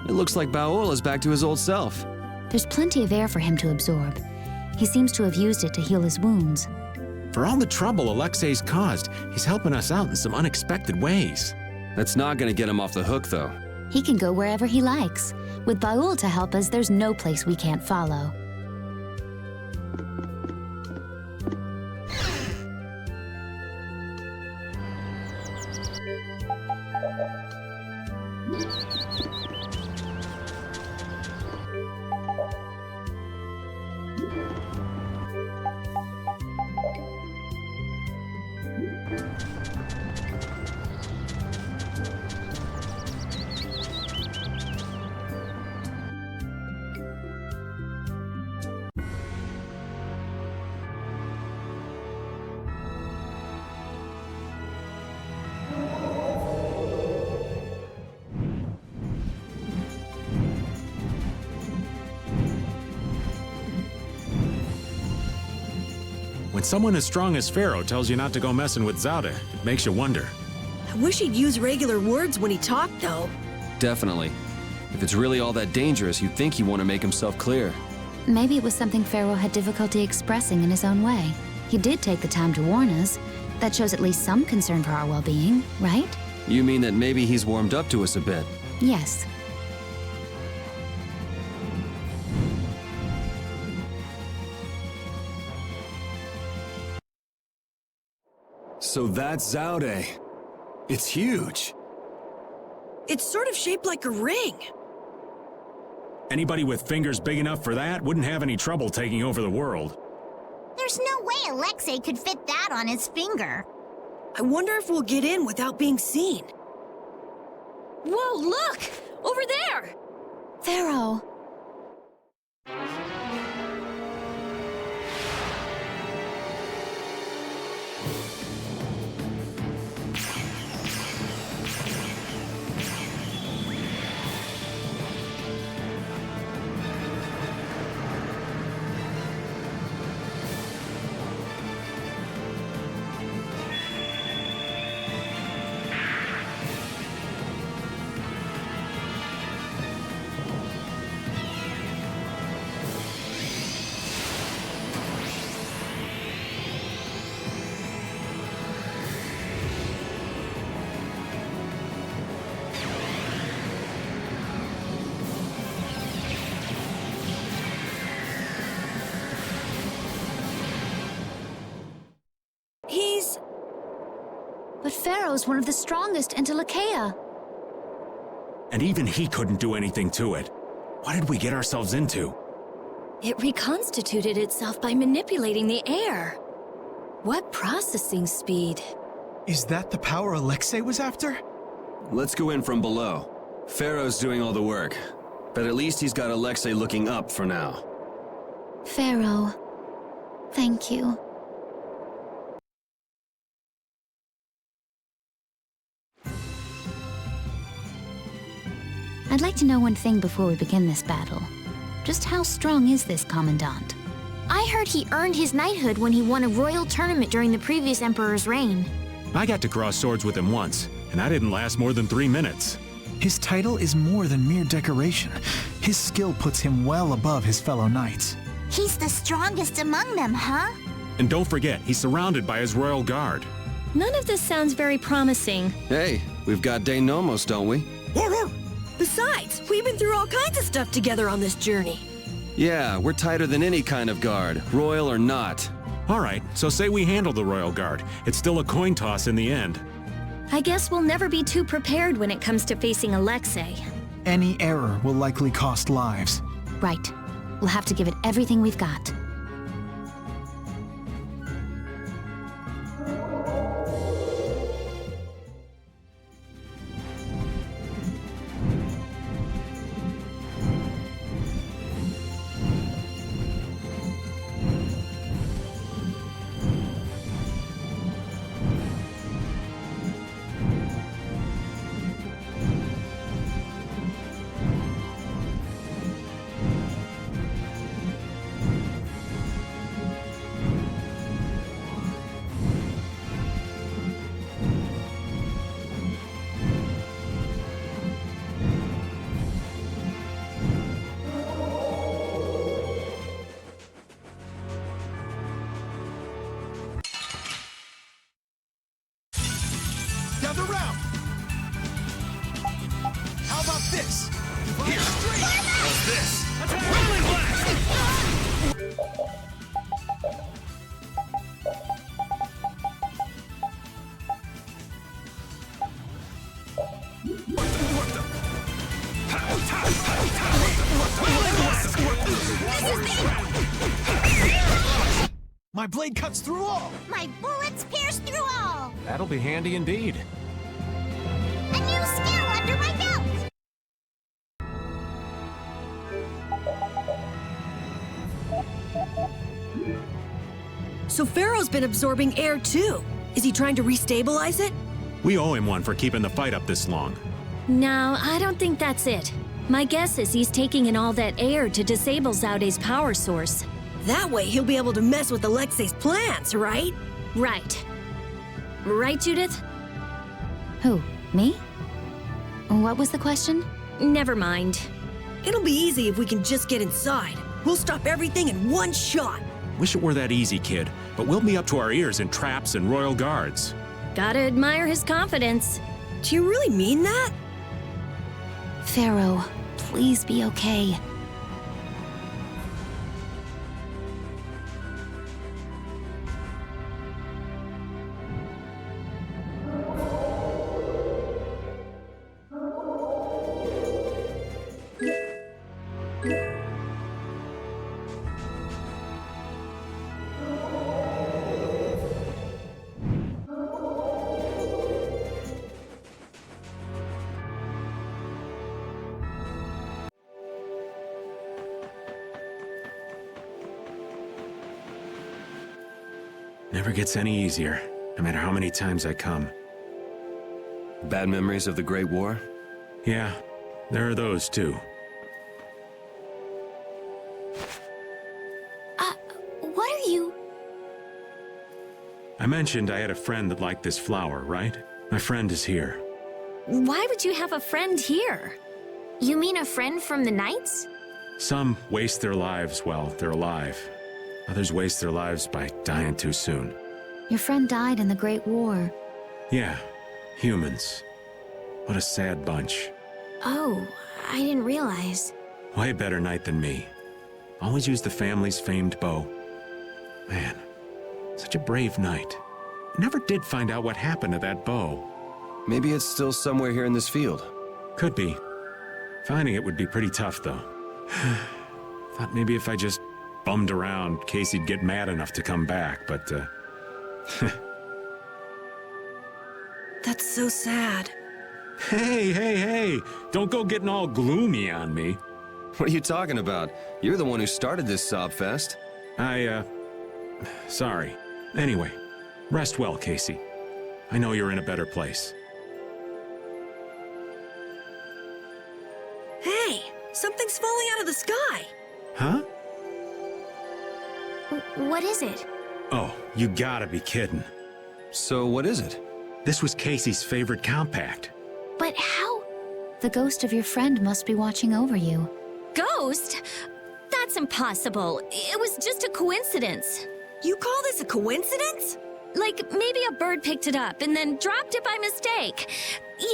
It looks like Baul is back to his old self. There's plenty of air for him to absorb. He seems to have used it to heal his wounds. For all the trouble Alexei's caused, he's helping us out in some unexpected ways. That's not gonna get him off the hook, though. He can go wherever he likes. With Baul to help us, there's no place we can't follow. When someone as strong as Pharaoh tells you not to go messing with Zaude, it makes you wonder. I wish he'd use regular words when he talked, though. Definitely. If it's really all that dangerous, you'd think he'd want to make himself clear. Maybe it was something Pharaoh had difficulty expressing in his own way. He did take the time to warn us. That shows at least some concern for our well-being, right? You mean that maybe he's warmed up to us a bit? Yes. So that's Zaude. It's huge. It's sort of shaped like a ring. Anybody with fingers big enough for that wouldn't have any trouble taking over the world. There's no way Alexei could fit that on his finger. I wonder if we'll get in without being seen. Whoa, look! Over there! Pharaoh. But Pharaoh's one of the strongest in Telekea. And even he couldn't do anything to it. What did we get ourselves into? It reconstituted itself by manipulating the air. What processing speed? Is that the power Alexei was after? Let's go in from below. Pharaoh's doing all the work, but at least he's got Alexei looking up for now. Pharaoh, thank you. I'd like to know one thing before we begin this battle. Just how strong is this Commandant? I heard he earned his knighthood when he won a royal tournament during the previous emperor's reign. I got to cross swords with him once, and I didn't last more than 3 minutes. His title is more than mere decoration. His skill puts him well above his fellow knights. He's the strongest among them, huh? And don't forget, he's surrounded by his royal guard. None of this sounds very promising. Hey, we've got De Nomos, don't we? Besides, we've been through all kinds of stuff together on this journey. Yeah, we're tighter than any kind of guard, royal or not. All right, so say we handle the royal guard. It's still a coin toss in the end. I guess we'll never be too prepared when it comes to facing Alexei. Any error will likely cost lives. Right. We'll have to give it everything we've got. around! How about this? Here! How's this? Rolling blast! My blade cuts through all! My bullets pierce through all! That'll be handy indeed. A new skill under my belt! So Pharaoh's been absorbing air too. Is he trying to restabilize it? We owe him one for keeping the fight up this long. No, I don't think that's it. My guess is he's taking in all that air to disable Zaude's power source. That way he'll be able to mess with Alexei's plans, right? Right. Right, Judith? Who? Me? What was the question? Never mind. It'll be easy if we can just get inside. We'll stop everything in one shot. Wish it were that easy, kid, but we'll be up to our ears in traps and royal guards. Gotta admire his confidence. Do you really mean that? Pharaoh, please be okay. Never gets any easier, no matter how many times I come. Bad memories of the Great War? Yeah, there are those too. What are you? I mentioned I had a friend that liked this flower, right? My friend is here. Why would you have a friend here? You mean a friend from the Knights? Some waste their lives while they're alive. Others waste their lives by dying too soon. Your friend died in the Great War. Yeah, humans. What a sad bunch. Oh, I didn't realize. Way better knight than me. Always used the family's famed bow. Man, such a brave knight. Never did find out what happened to that bow. Maybe it's still somewhere here in this field. Could be. Finding it would be pretty tough, though. Thought maybe if I just bummed around, Casey'd get mad enough to come back, but, That's so sad. Hey! Don't go getting all gloomy on me. What are you talking about? You're the one who started this sob fest. Sorry. Anyway, rest well, Casey. I know you're in a better place. Hey, something's falling out of the sky. Huh? What is it? Oh, you gotta be kidding. So what is it? This was Casey's favorite compact. But how? The ghost of your friend must be watching over you. Ghost? That's impossible. It was just a coincidence. You call this a coincidence? Like, maybe a bird picked it up and then dropped it by mistake.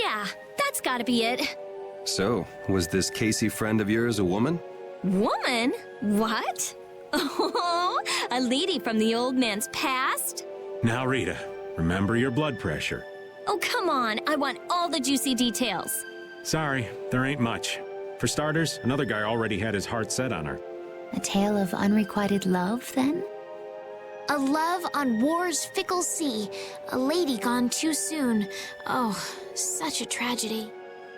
Yeah, that's gotta be it. So, was this Casey friend of yours a woman? Woman? What? Oh, a lady from the old man's past? Now, Rita, remember your blood pressure. Oh, come on. I want all the juicy details. Sorry, there ain't much. For starters, another guy already had his heart set on her. A tale of unrequited love, then? A love on war's fickle sea. A lady gone too soon. Oh, such a tragedy.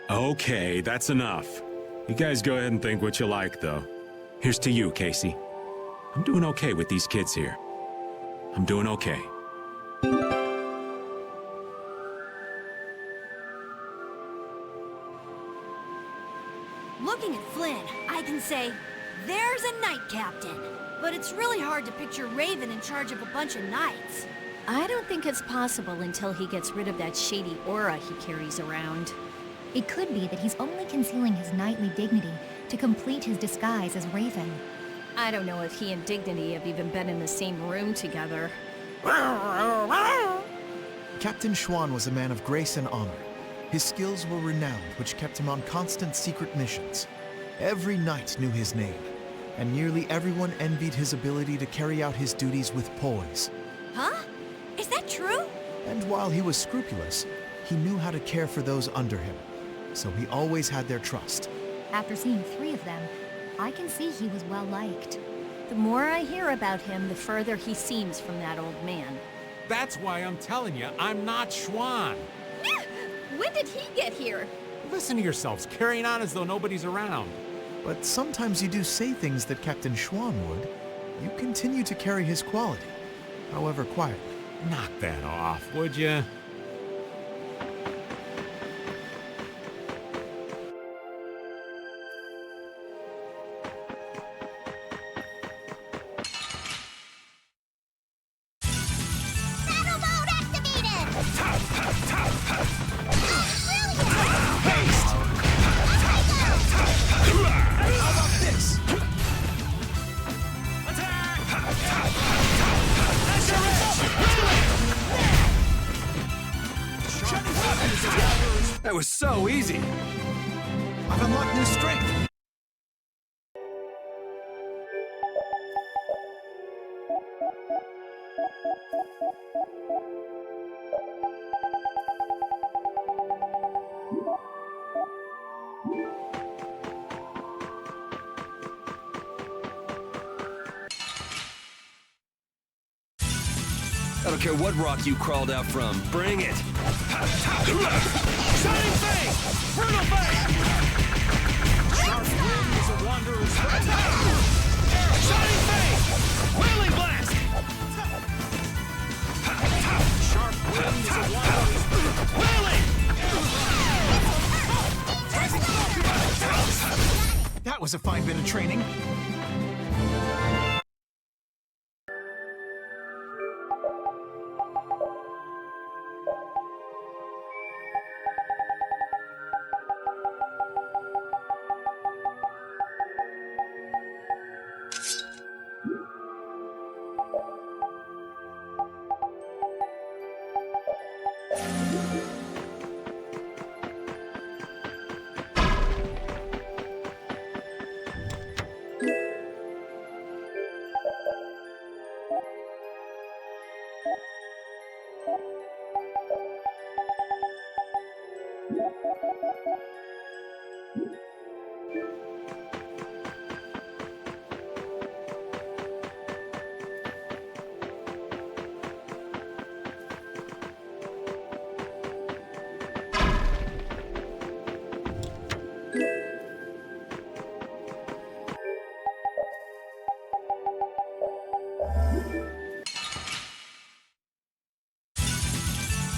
Okay, that's enough. You guys go ahead and think what you like, though. Here's to you, Casey. I'm doing okay with these kids here. I'm doing okay. Looking at Flynn, I can say, there's a knight captain. But it's really hard to picture Raven in charge of a bunch of knights. I don't think it's possible until he gets rid of that shady aura he carries around. It could be that he's only concealing his knightly dignity to complete his disguise as Raven. I don't know if he and Dignity have even been in the same room together. Captain Schwan was a man of grace and honor. His skills were renowned, which kept him on constant secret missions. Every knight knew his name, and nearly everyone envied his ability to carry out his duties with poise. Huh? Is that true? And while he was scrupulous, he knew how to care for those under him, so he always had their trust. After seeing 3 of them, I can see he was well liked. The more I hear about him, the further he seems from that old man. That's why I'm telling you, I'm not Schwan. When did he get here? Listen to yourselves, carrying on as though nobody's around. But sometimes you do say things that Captain Schwan would. You continue to carry his quality, however quietly. Knock that off, would you? Battle mode activated! That was so easy. I've unlocked new strength. I don't care what rock you crawled out from. Bring it. Shining Face! Brutal Face! Sharp Wind is a wanderer's Shining Face! Wailing Blast! Sharp Wind is a wanderer's Wailing! That was a fine bit of training.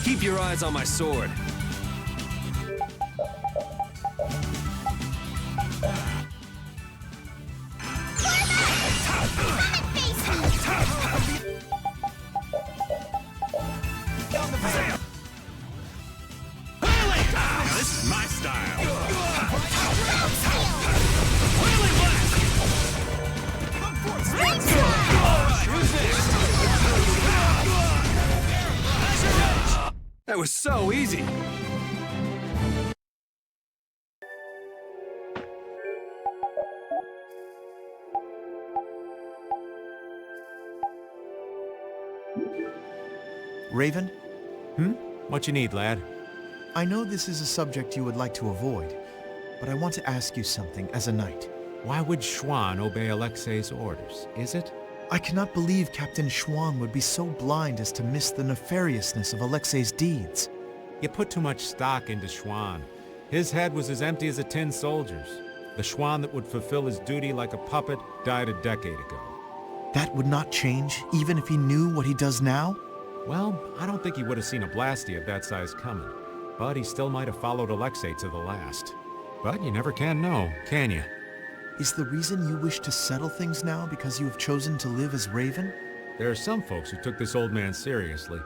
Keep your eyes on my sword. This is my style. That was so easy. Raven, What you need, lad? I know this is a subject you would like to avoid, but I want to ask you something as a knight. Why would Schwan obey Alexei's orders? Is it? I cannot believe Captain Schwan would be so blind as to miss the nefariousness of Alexei's deeds. You put too much stock into Schwan. His head was as empty as a tin soldier's. The Schwan that would fulfill his duty like a puppet died a decade ago. That would not change, even if he knew what he does now? Well, I don't think he would have seen a blasty of that size coming. But he still might have followed Alexei to the last. But you never can know, can you? Is the reason you wish to settle things now because you have chosen to live as Raven? There are some folks who took this old man seriously.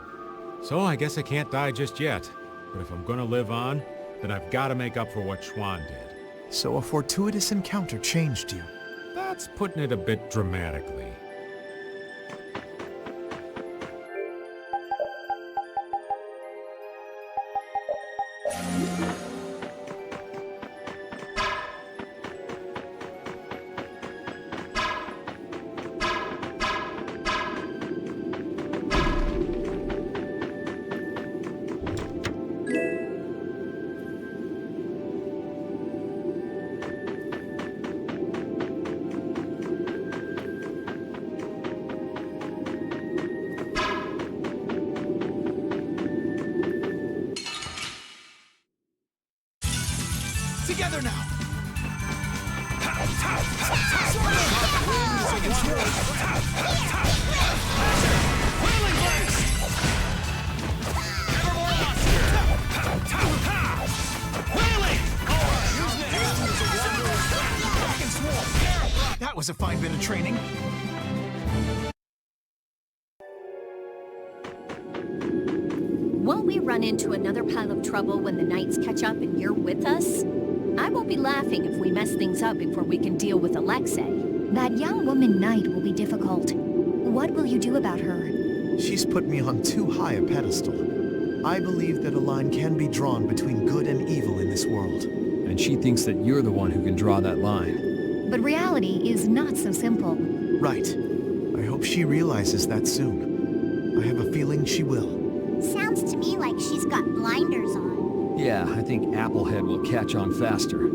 So I guess I can't die just yet. But if I'm gonna live on, then I've got to make up for what Schwan did. So a fortuitous encounter changed you. That's putting it a bit dramatically. Together now! That was a fine bit of training. Won't we run into another pile of trouble when the Knights catch up and you're with us? I won't be laughing if we mess things up before we can deal with Alexei. That young woman knight will be difficult. What will you do about her? She's put me on too high a pedestal. I believe that a line can be drawn between good and evil in this world. And she thinks that you're the one who can draw that line. But reality is not so simple. Right. I hope she realizes that soon. I have a feeling she will. Sounds to me like she's got blinders on. Yeah, I think Applehead will catch on faster.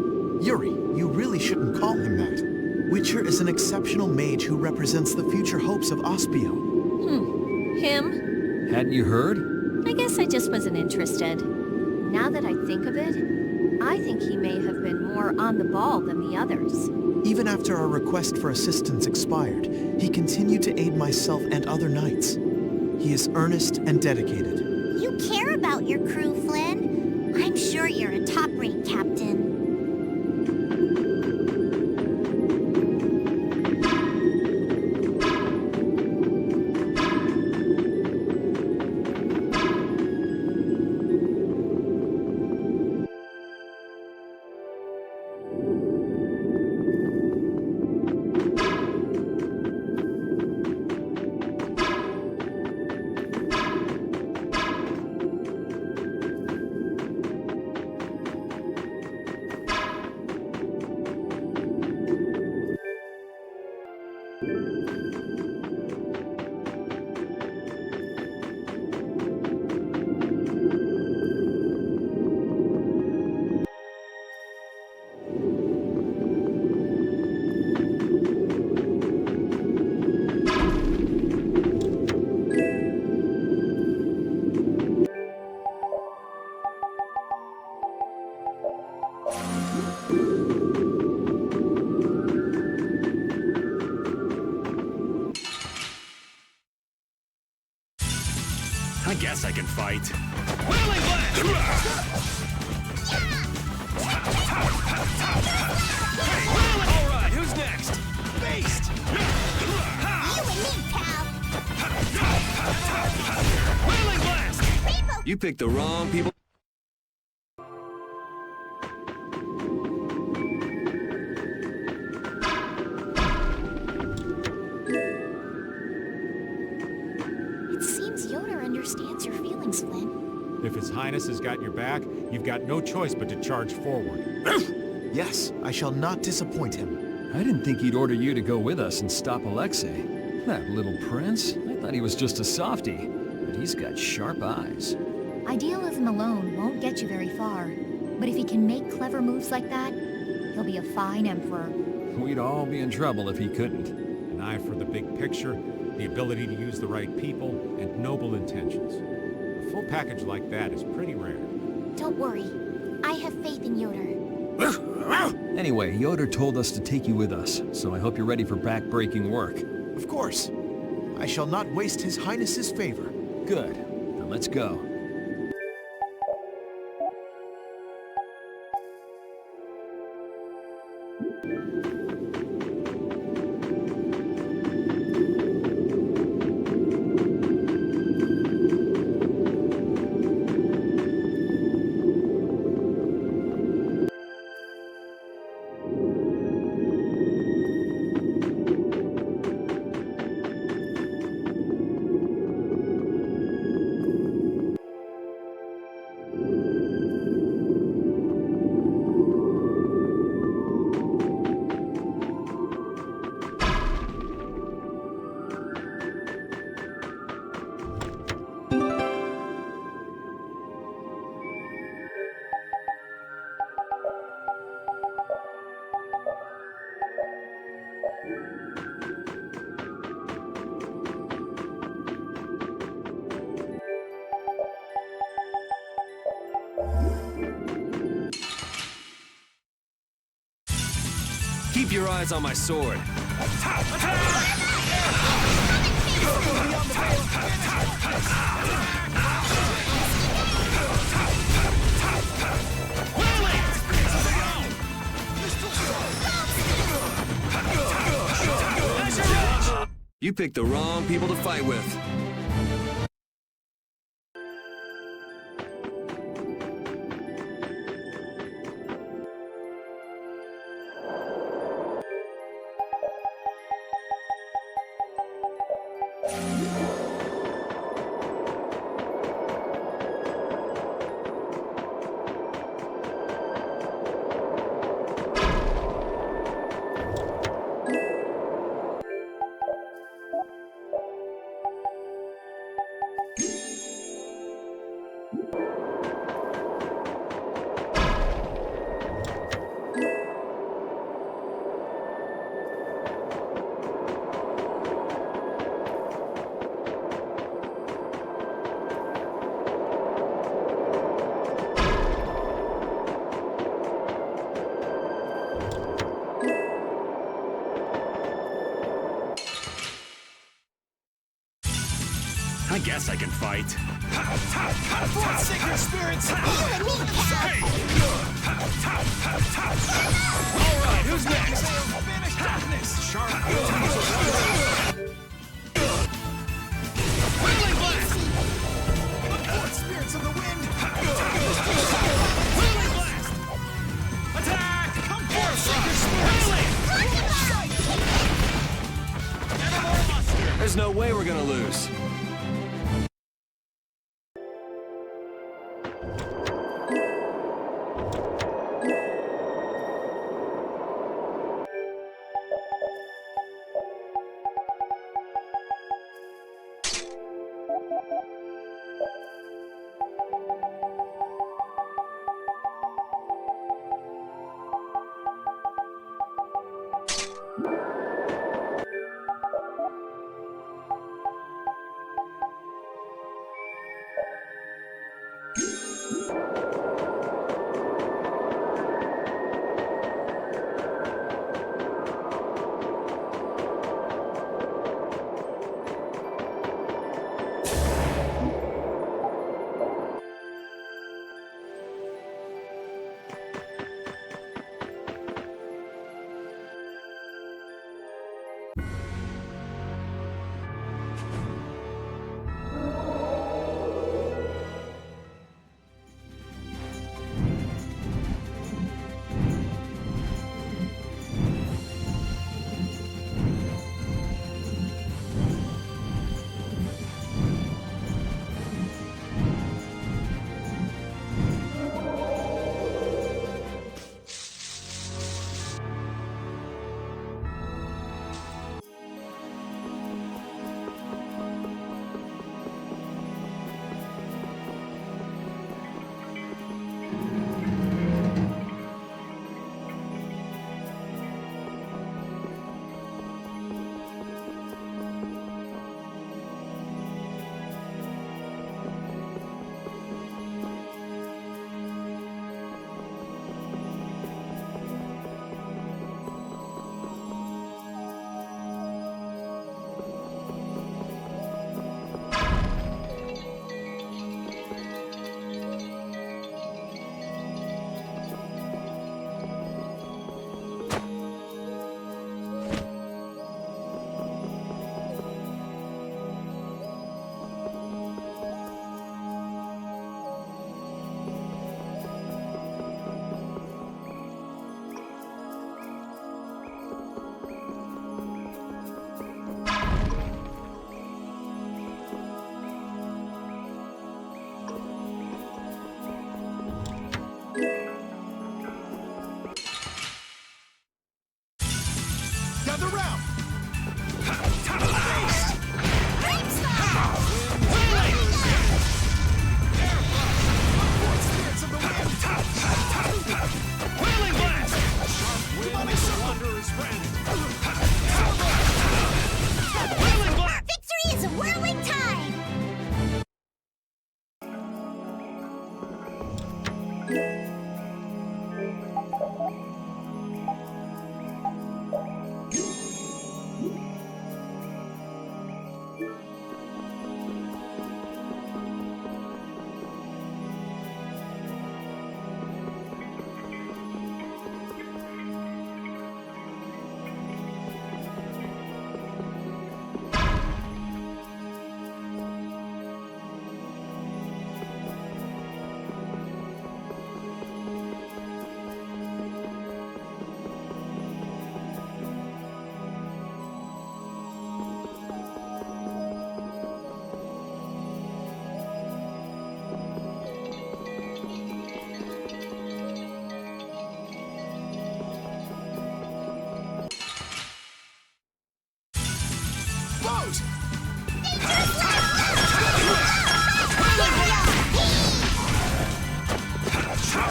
Yuri, you really shouldn't call him that. Witcher is an exceptional mage who represents the future hopes of Ospio. Him? Hadn't you heard? I guess I just wasn't interested. Now that I think of it, I think he may have been more on the ball than the others. Even after our request for assistance expired, he continued to aid myself and other knights. He is earnest and dedicated. You care about your crew, Flynn. I'm sure you're a top-rate captain. I guess I can fight. All right, who's next? Beast! You and me, pal. Wailing blast! You picked the wrong people. It seems Yoda understands your feelings, Flynn. If His Highness has got your back, you've got no choice but to charge forward. Yes, I shall not disappoint him. I didn't think he'd order you to go with us and stop Alexei. That little prince. I thought he was just a softie. But he's got sharp eyes. Idealism alone won't get you very far. But if he can make clever moves like that, he'll be a fine emperor. We'd all be in trouble if he couldn't. An eye for the big picture, the ability to use the right people, and noble intentions. A full package like that is pretty rare. Don't worry. I have faith in Yoder. Anyway, Yoder told us to take you with us, so I hope you're ready for back-breaking work. Of course. I shall not waste His Highness's favor. Good. Then let's go. your eyes on my sword. You picked the wrong people to fight with. I guess I can fight. Fourth sacred spirits! Alright, who's next? Banish darkness! Sharp Whirling blast! fourth spirits of the wind! Whirling blast! Attack! Come forth, sacred spirits! There's no way we're gonna lose. Gather round! Fourth spirits of the wind! Whirling blast! Demonic Wanderer's friend! Whirling blast! Victory is a whirling tide!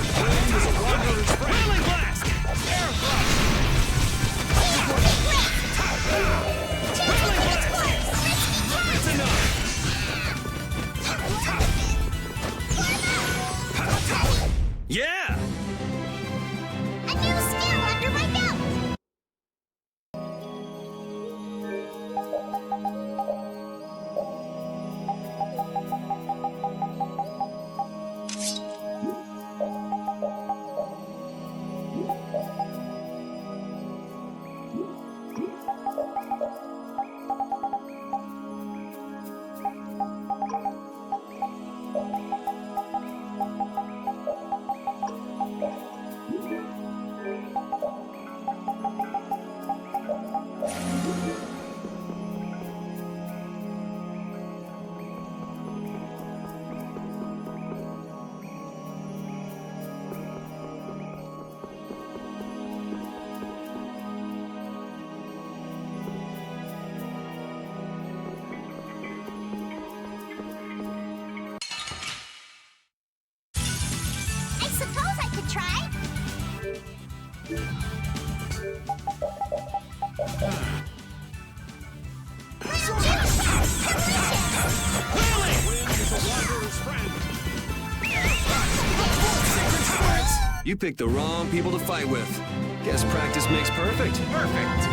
Wheeling blast! Air thrust! Wheeling blast! That's enough! Yeah! A new skill under my belt! I suppose I could try. You picked the wrong people to fight with. Guess practice makes perfect. Perfect!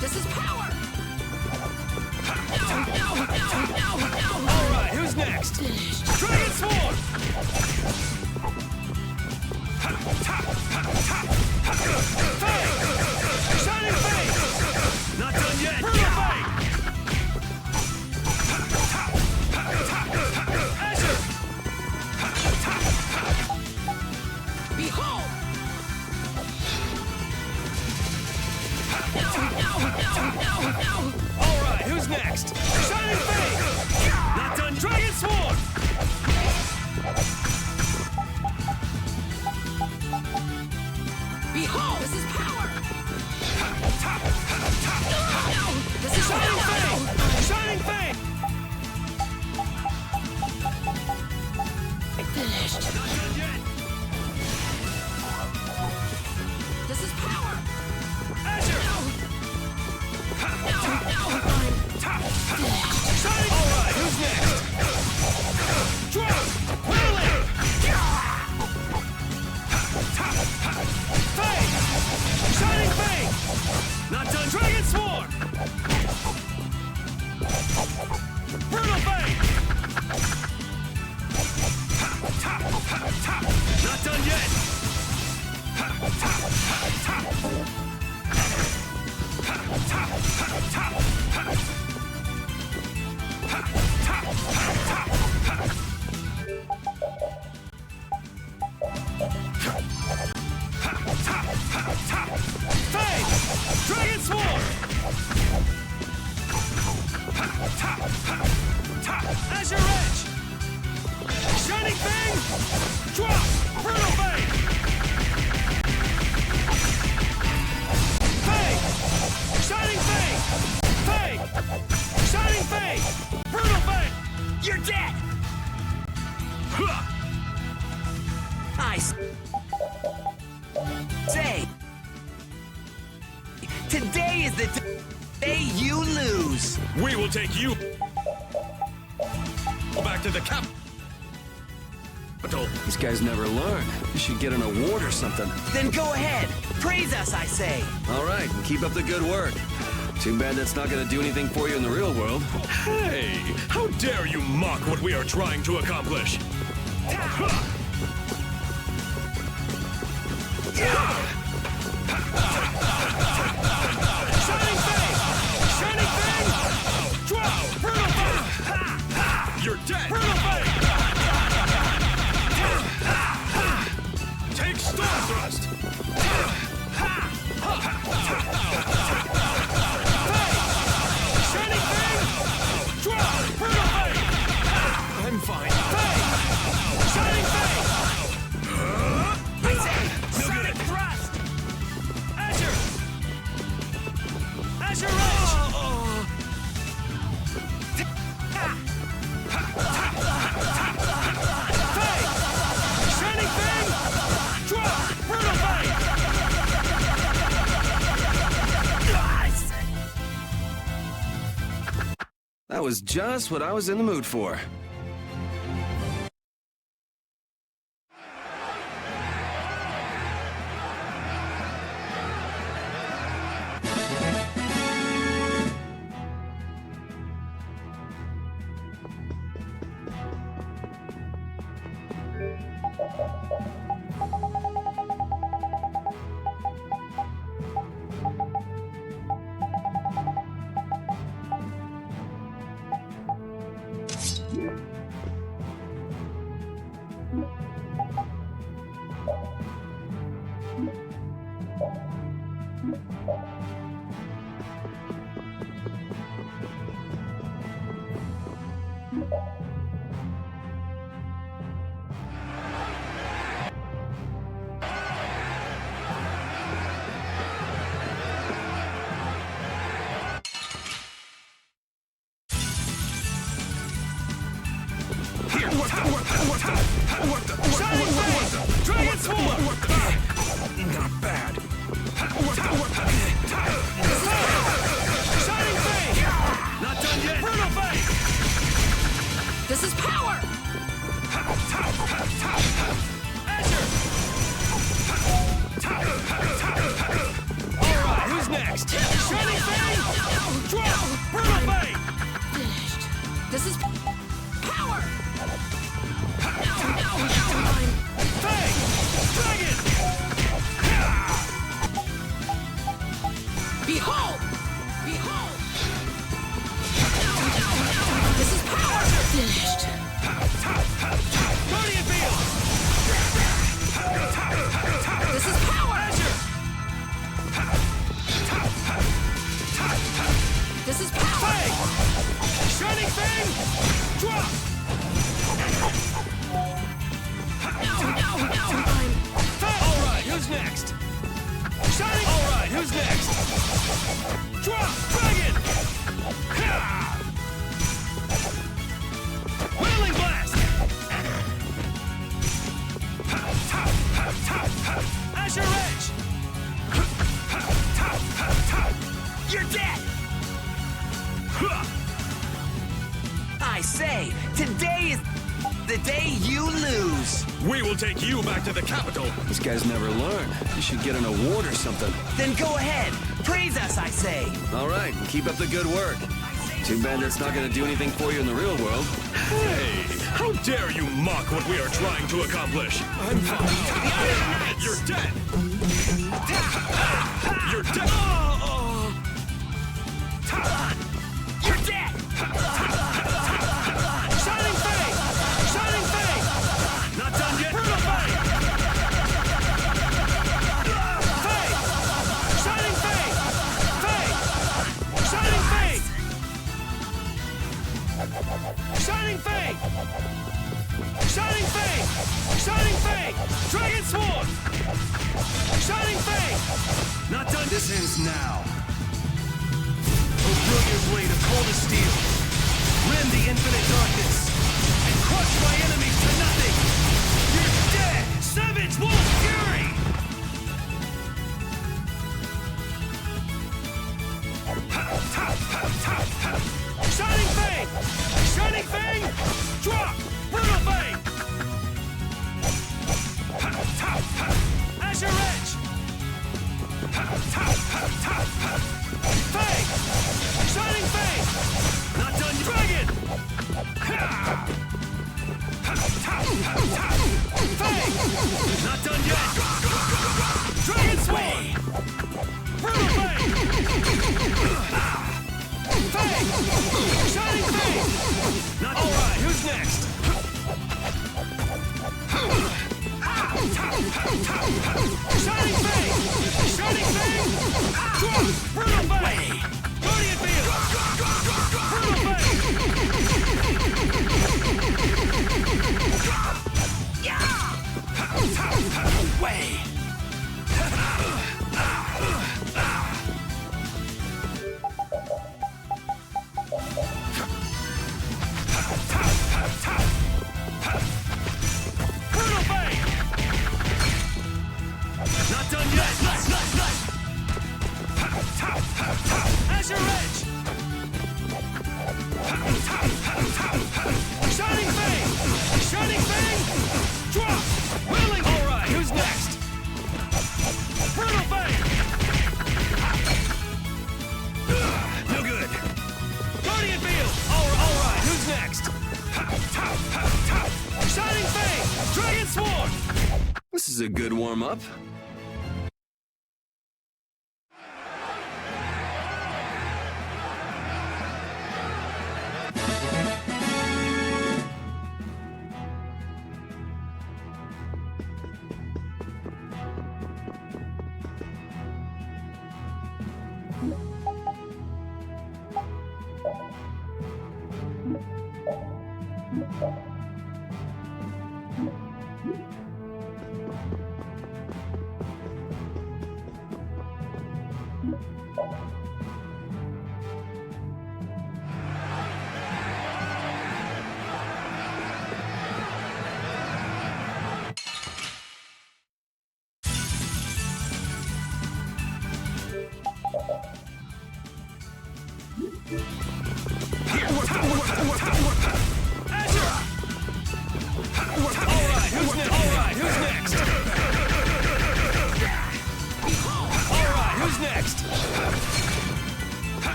This is power! All right, who's next? Dragon Swarm! Shining Fang! Not done yet! Fang! Azure! Behold! All right, who's next? Shining Fang! Not done. Dragon Swarm! Behold! This is power! This is Shining power! Fang! Shining Fang! Finished. Not done yet! This is power! Azure! Finished. All right, who's next? Drop! Whirling! Fang! Shining Fang! Not done. Dragon Swarm! Brutal Fang! Not done yet! Fang! Dragon Swarm! Azure Edge! Shining Fang! Drop! Brutal Fang! Fang! Shining Fang! Fang! Shining Fang! Brutal Fang! You're dead! I say, today is the day you lose. We will take you back to the capital. These guys never learn. You should get an award or something. Then go ahead, praise us, I say. All right, and keep up the good work. Too bad that's not gonna do anything for you in the real world. Hey! How dare you mock what we are trying to accomplish? Shining Fang! Shining Fang! Drow! Brutal Fang! You're dead! Brutal Fang! Take Storm Thrust! Shining Fang! Drow! Brutal Fang! I'm fine. Fang! Shining Fang! I say, Sonic Thrust! That was just what I was in the mood for. Not bad. Not done yet! Brutal Bay! This is power! Alright, who's next? Shining Fang! Drop! Brutal Bay! Finished. This is power! Fang! Dragon! Behold! Behold! This is power! Finished. Guardian Field! This is power! This is power! Fang! Shining Fang! Drop! Alright, who's next? Shining! Alright, who's next? Drop! Dragon! Whirling Blast! Azure Edge! You're dead! I say, today is the day you lose. We will take you back to the capital. These guys never learn. You should get an award or something. Then go ahead. Praise us, I say. All right, keep up the good work. Too bad that's not going to do anything for you in the real world. Hey, how dare you mock what we are trying to accomplish? I'm You're dead! You're dead! You're dead! Shining Fang! Shining Fang! Not done yet! Brutal Fang! Fang! Shining Fang! Fang! Shining Fang! Shining Fang! Shining Fang! Shining Fang! Dragon Swarm! Shining Fang! Not done. This ends now. O brilliant blade of coldest steel, rend the infinite darkness, and crush my enemies to nothing! You're dead! Savage Wolf Fury! Shining Fang! Shining Fang! Drop! Brutal Fang! Azure Edge! Fang! Shining Fang! Not done. Dragon! Fang! Not done yet! Dragon Swarm! Brutal Fang! Fang! Shining Fang! Not all right, who's next? Shining Fang! Shining Fang! Drop! Brutal Fang! Guardian Field! Brutal Fang! Way! Brutal Fang! Not done yet! This is a good warm-up.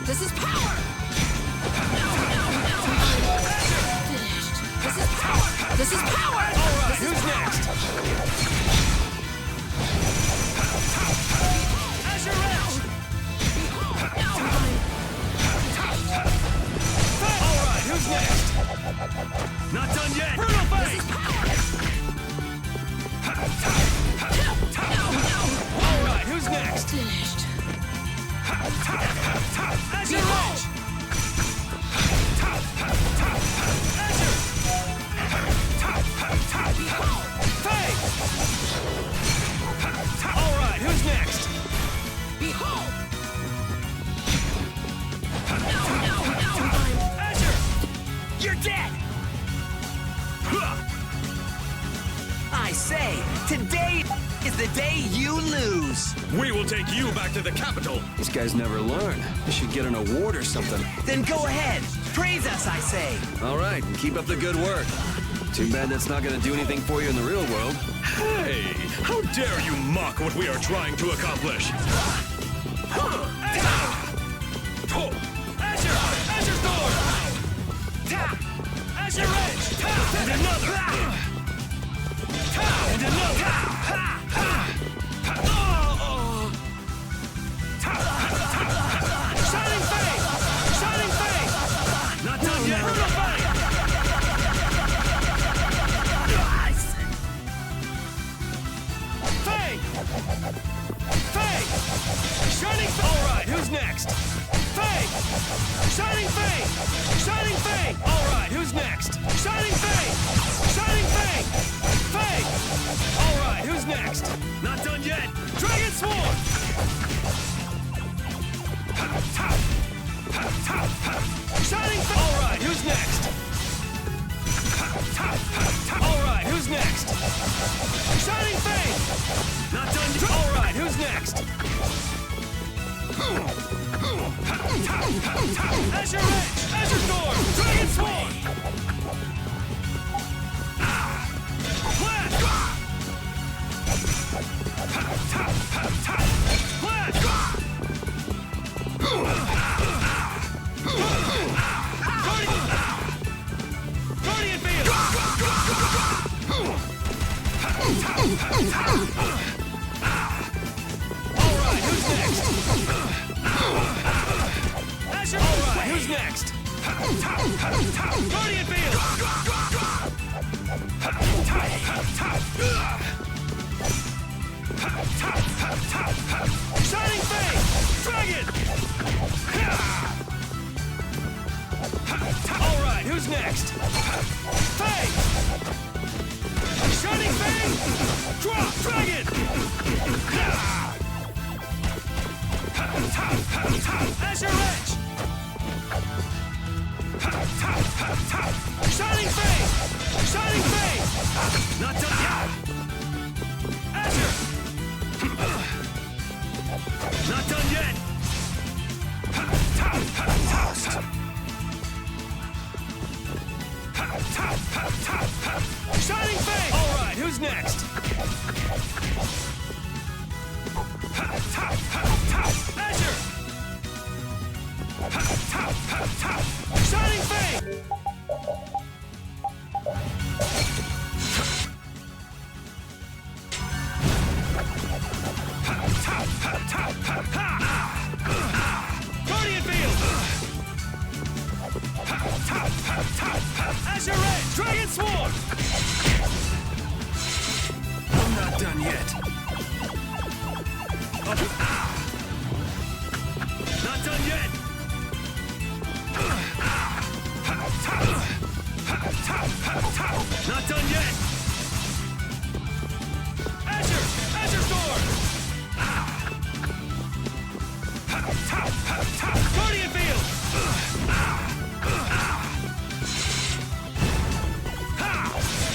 This is power! This is power! Alright, who's next? Azure Edge! Alright, who's next? Not done yet! Brutal Fate! Alright, who's next? Finished. Azure Edge! Alright, who's next? Behold! Azure! You're dead! I say, today is the day you lose. We will take you back to the capital. These guys never learn. They should get an award or something. Then go ahead. Praise us, I say. All right, keep up the good work. Too bad that's not gonna do anything for you in the real world. Hey, how dare you mock what we are trying to accomplish? Azure! Azure Sword! Azure Edge! And another! And another! Shining Fate! Shining Fate! Not done yet! Brutal Fate! Fate! Fate! Shining Fate! Alright, who's next? Fate! Shining Fate! Shining Fate! Alright, who's next? Shining Fate! Shining Fate! Fate! Alright, who's next? Not done yet! Dragon Swarm! Shining Fate! Alright, who's next? Alright, who's next? Shining Fate! Not done yet! Alright, who's next? Azure Edge! Azure Storm! Dragon Swarm! Blast! Blast! Guardian Field! Alright, who's next? Azure! Alright, who's next? Guardian Field! Shining Fate! Dragon! Alright, who's next? Fate! Shining Fate! Drop! Dragon! Azure Edge! Shining Fate! Shining Fate! Not done yet! Azure! Not done yet! Lost! Shining Fate! Alright, who's next? Azure! Shining Fang! Guardian Field! Azure Edge! Dragon Swarm! I'm not done yet. Not done yet! Not done yet! Azure! Azure Storm! Guardian Field!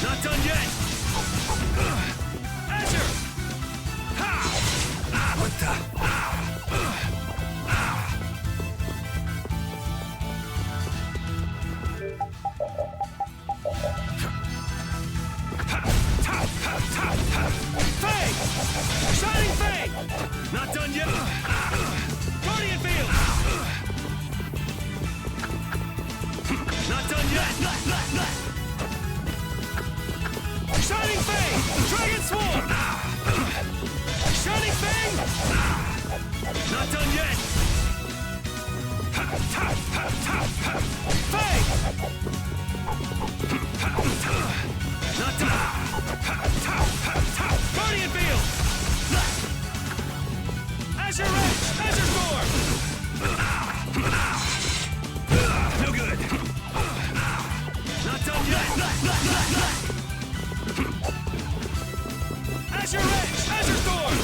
Not done yet! Azure! What the? Fang! Shining Fang! Not done yet! Guardian Field! Not done yet! Shining Fang! Dragon Swarm! Shining Fang! Not done yet! Fang! Not done! Guardian Field! Azure Edge! Azure Storm! No good! Not done yet! Azure Edge! Azure Storm!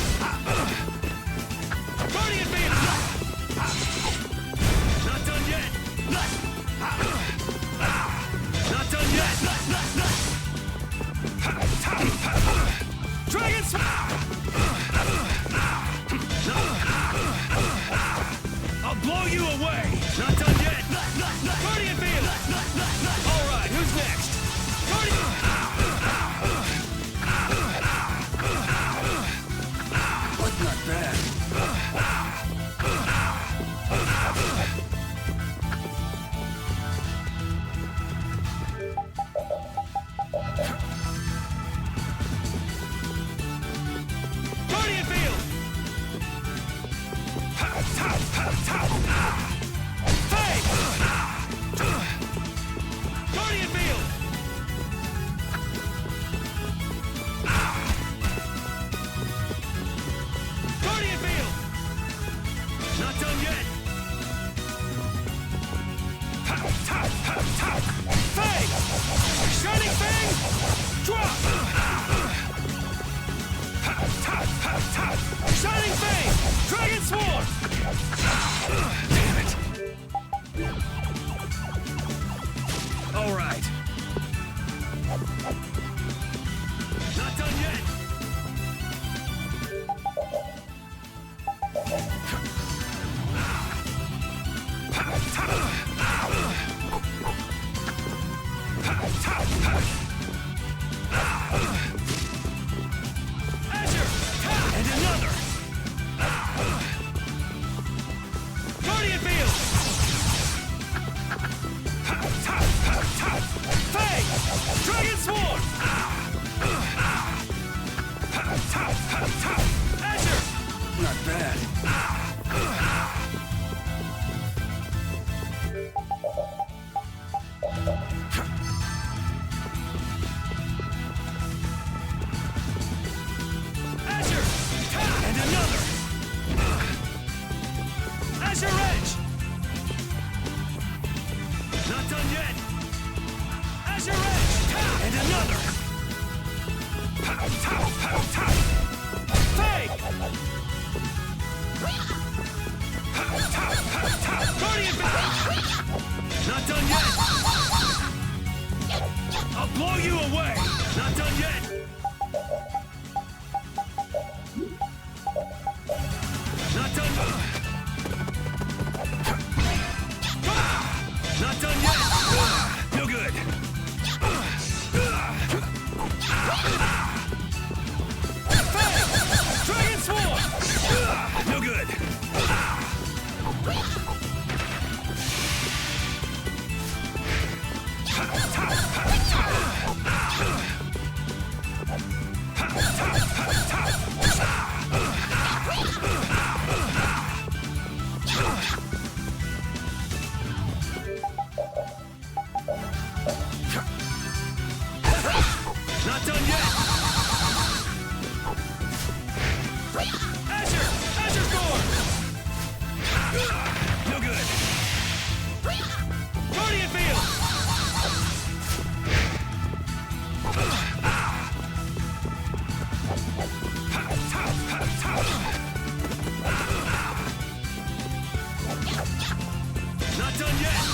Guardian Field! Not done yet! Not done yet! Dragon I'll blow you away! Not done yet! Guardian Field! Alright, who's next? Guardian... What's not bad? Guardian Field! Fang! Guardian Field! Guardian Field! Not done yet! Fang! Shining Fang! Drop! Shining Fang! Dragon Swarm! Damn it! All right. Not done yet! Azure! And another! Guardian Field! Fang! Dragon Swarm! Azure! Not bad. Azure! And another! Azure Edge! Not done yet! Azure Edge! And another! Fang! Guardian Field! Not done yet! I'll blow you away! Not done yet! Not done. Not done yet. No good. Not done yet! Azure! Azure Gorn! No good! Guardian Field! Not done yet!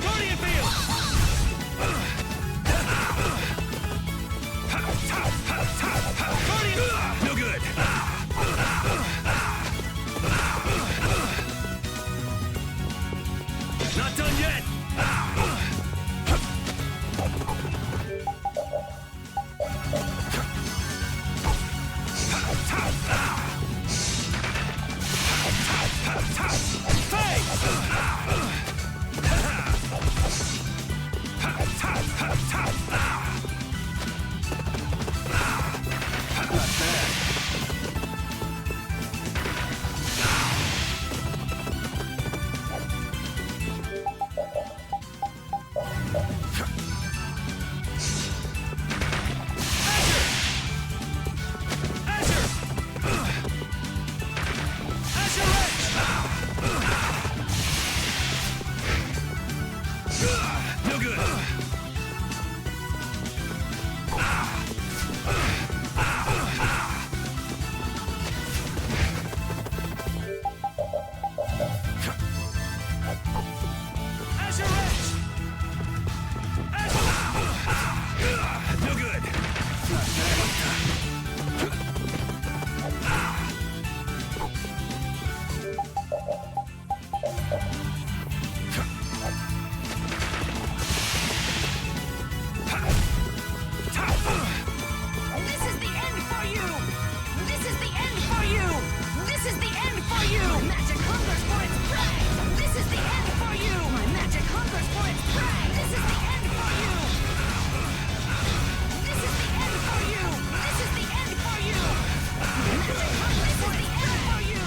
Guardian Field! Guardian! No good! Not done yet! No good! Azure Edge! No good! This is the end for you! This is the end for you! This is the end for you! My magic hungers for its prey! This is the end for you! My magic hungers for its prey! This is the end for you! This is the end for you! This is the end for you! My magic hungers for its prey! For you!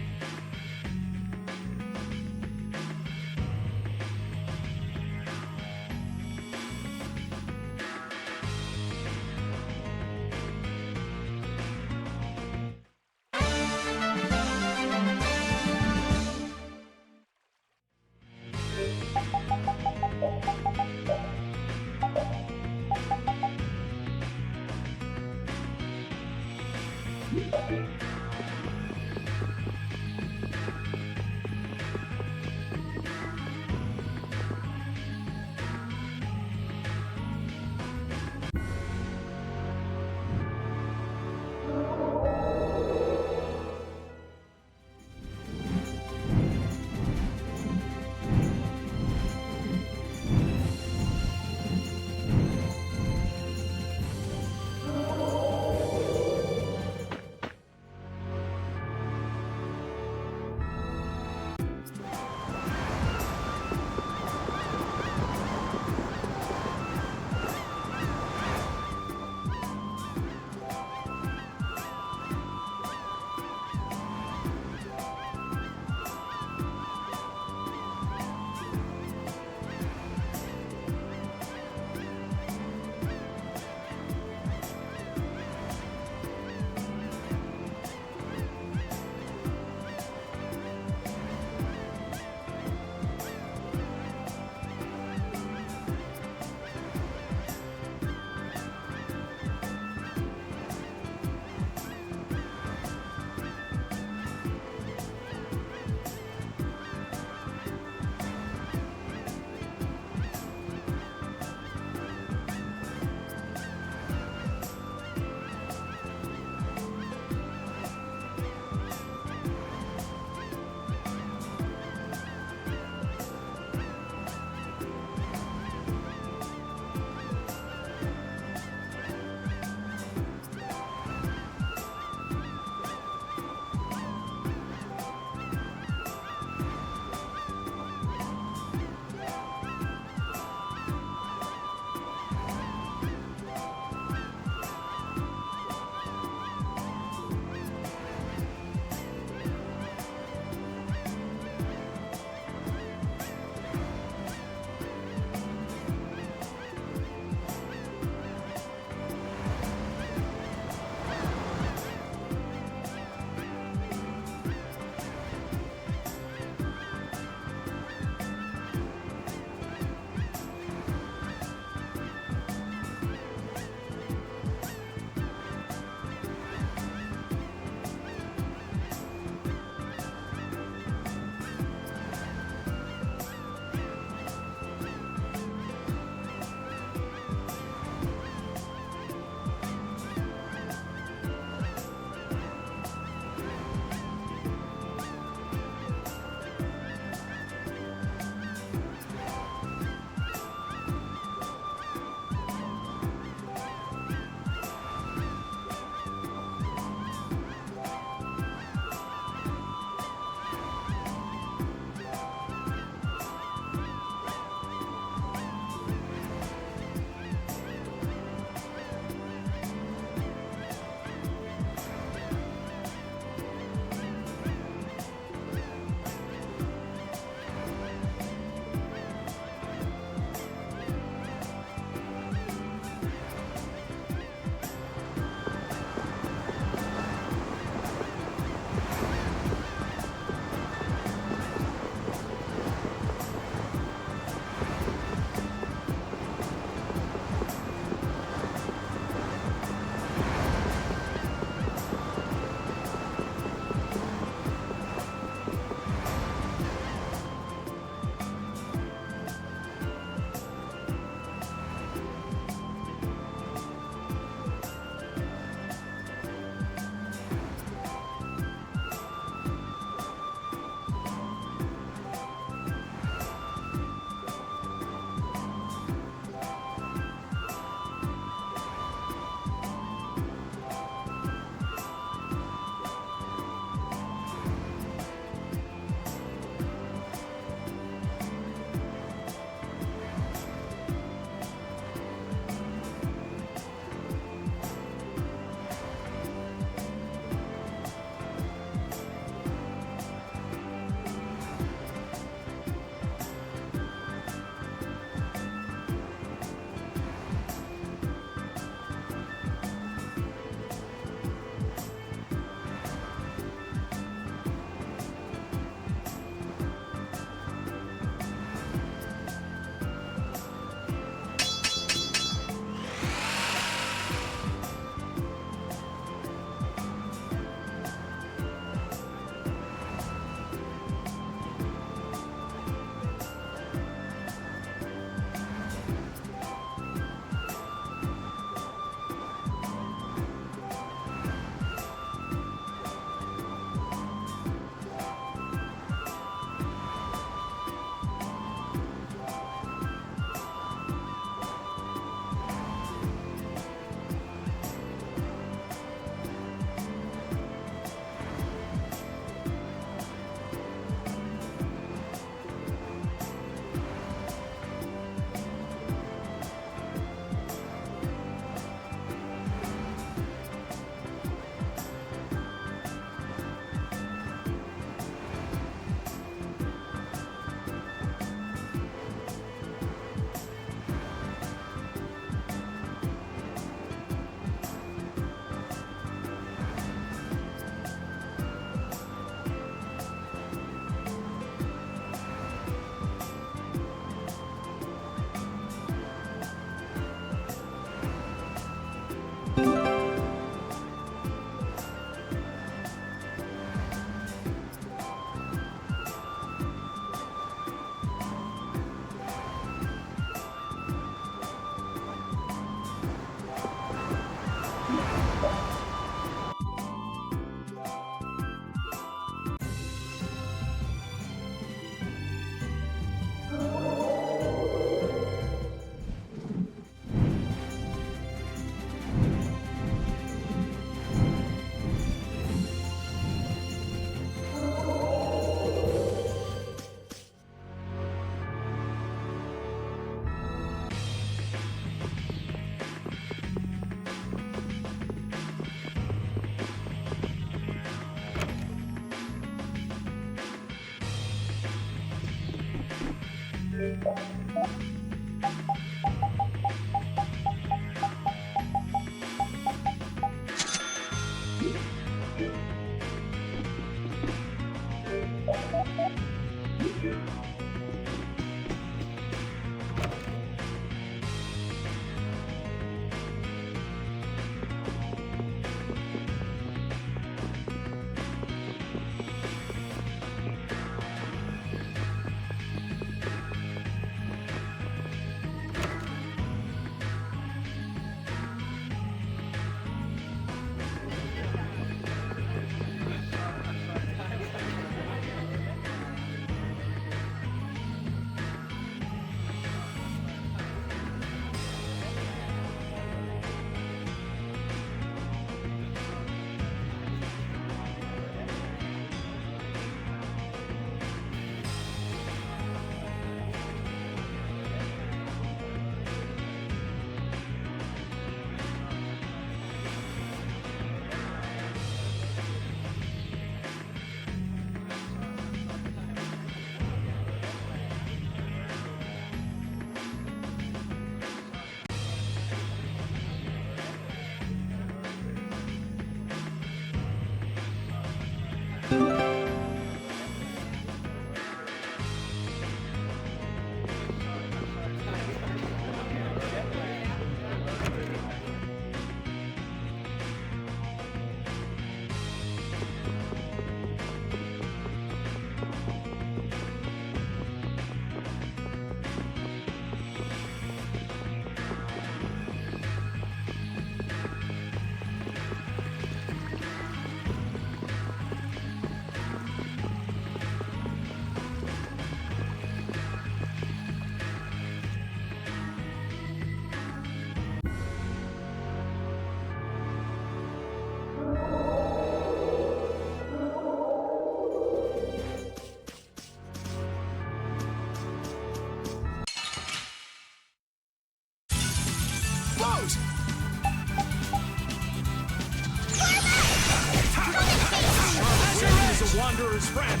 Wanderer's friend.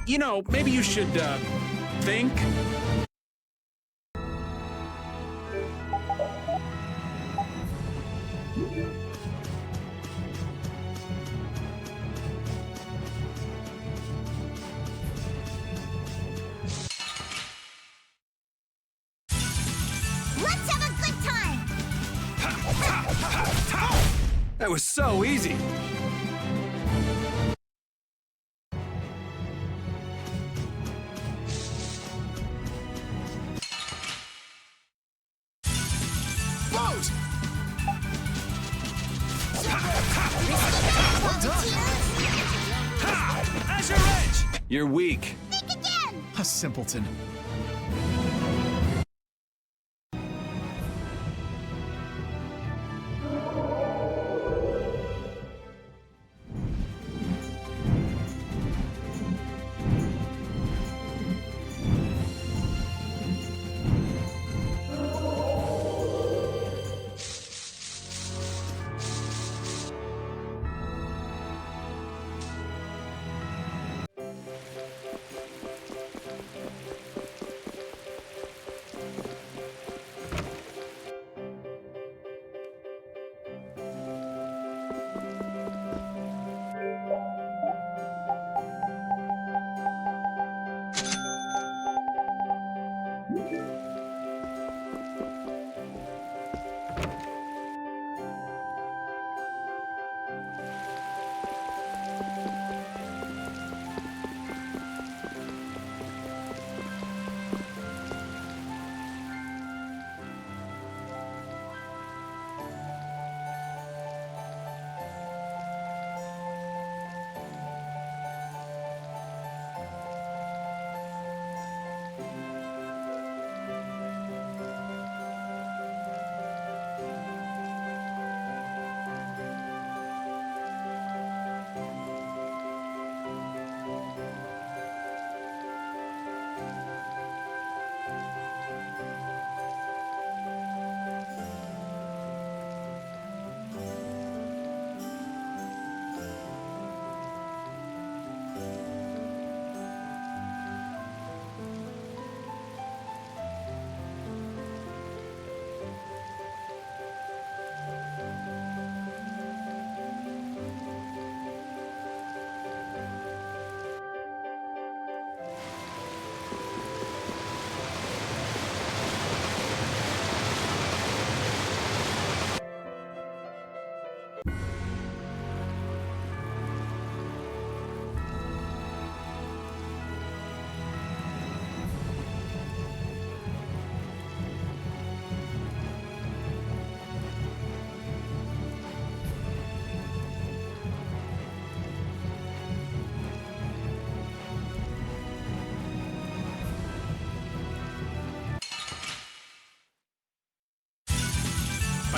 You know, maybe you should, think. Let's have a good time! That was so easy. You're weak. Think again! A simpleton.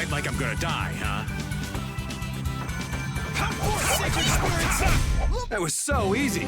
fight like I'm gonna die, huh? That was so easy.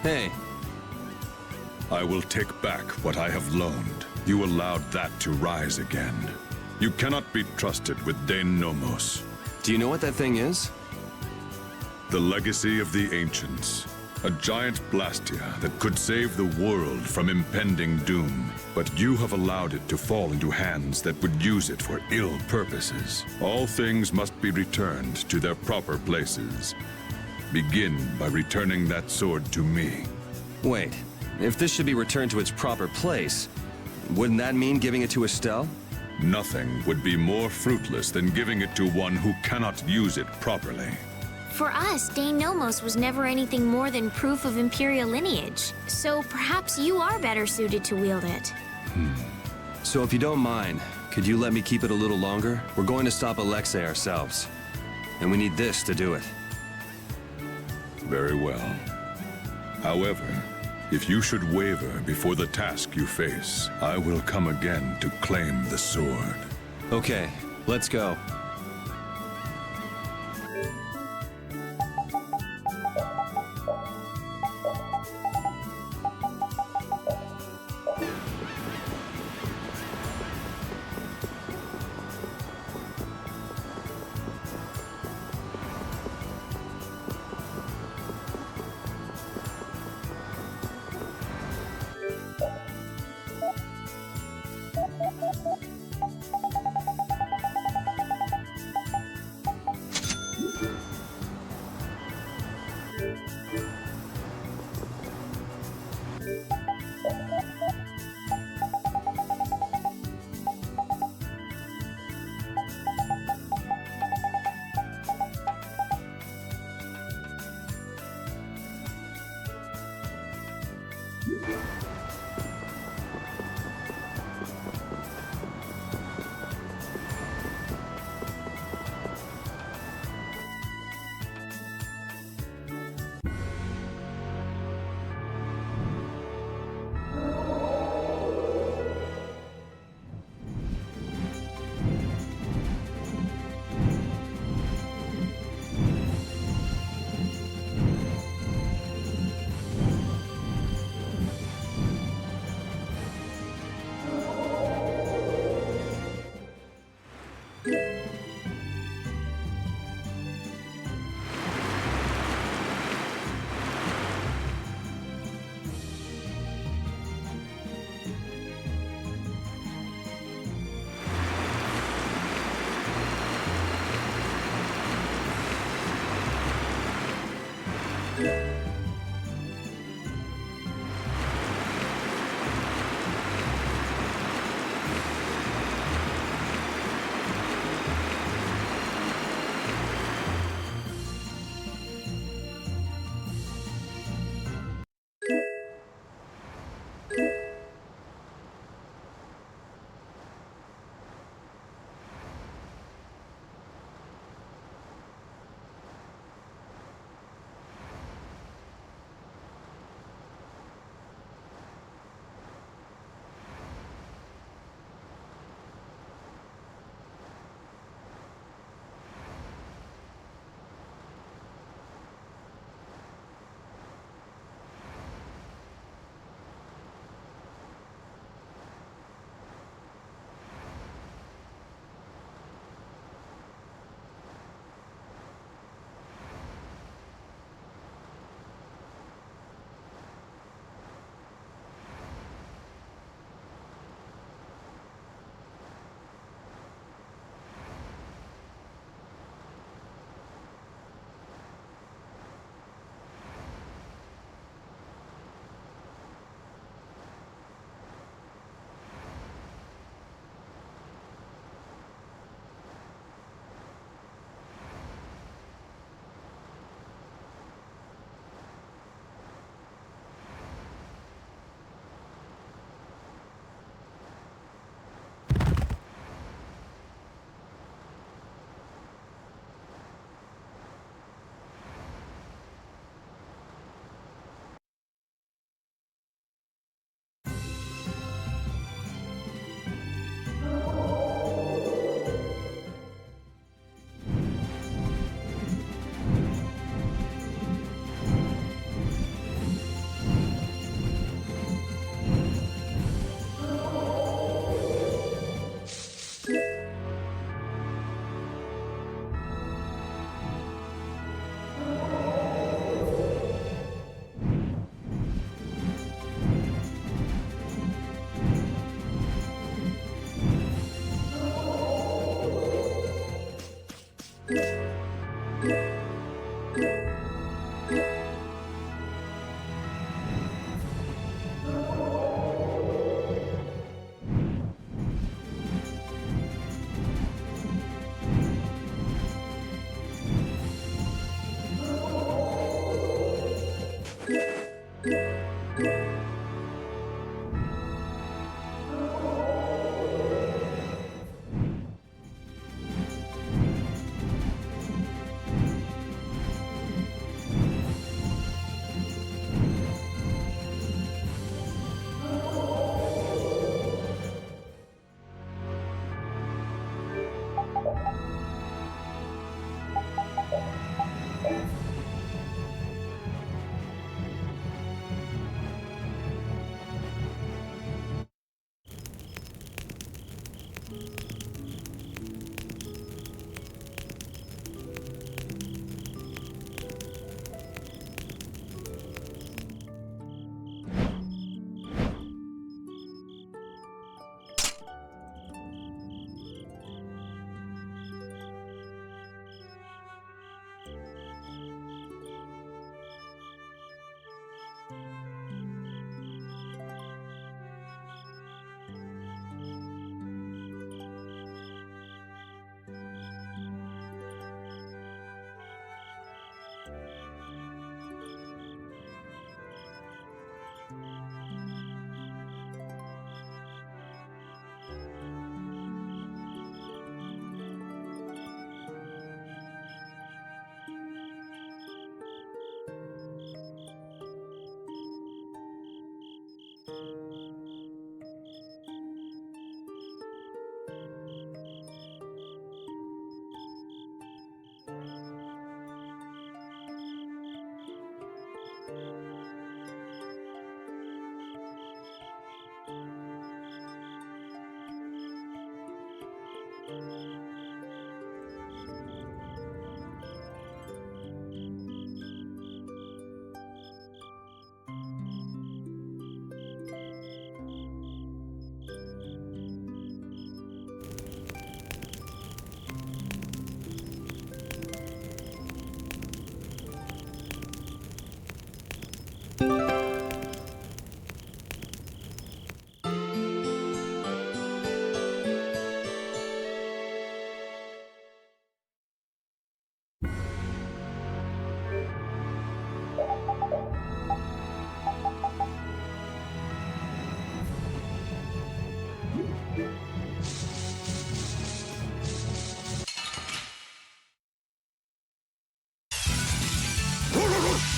Hey. I will take back what I have loaned. You allowed that to rise again. You cannot be trusted with Dane Nomos. Do you know what that thing is? The legacy of the ancients. A giant Blastia that could save the world from impending doom. But you have allowed it to fall into hands that would use it for ill purposes. All things must be returned to their proper places. Begin by returning that sword to me. Wait, if this should be returned to its proper place, wouldn't that mean giving it to Estelle? Nothing would be more fruitless than giving it to one who cannot use it properly. For us, Dane Nomos was never anything more than proof of Imperial lineage. So perhaps you are better suited to wield it. So if you don't mind, could you let me keep it a little longer? We're going to stop Alexei ourselves. And we need this to do it. Very well. However, if you should waver before the task you face, I will come again to claim the sword. Okay, let's go.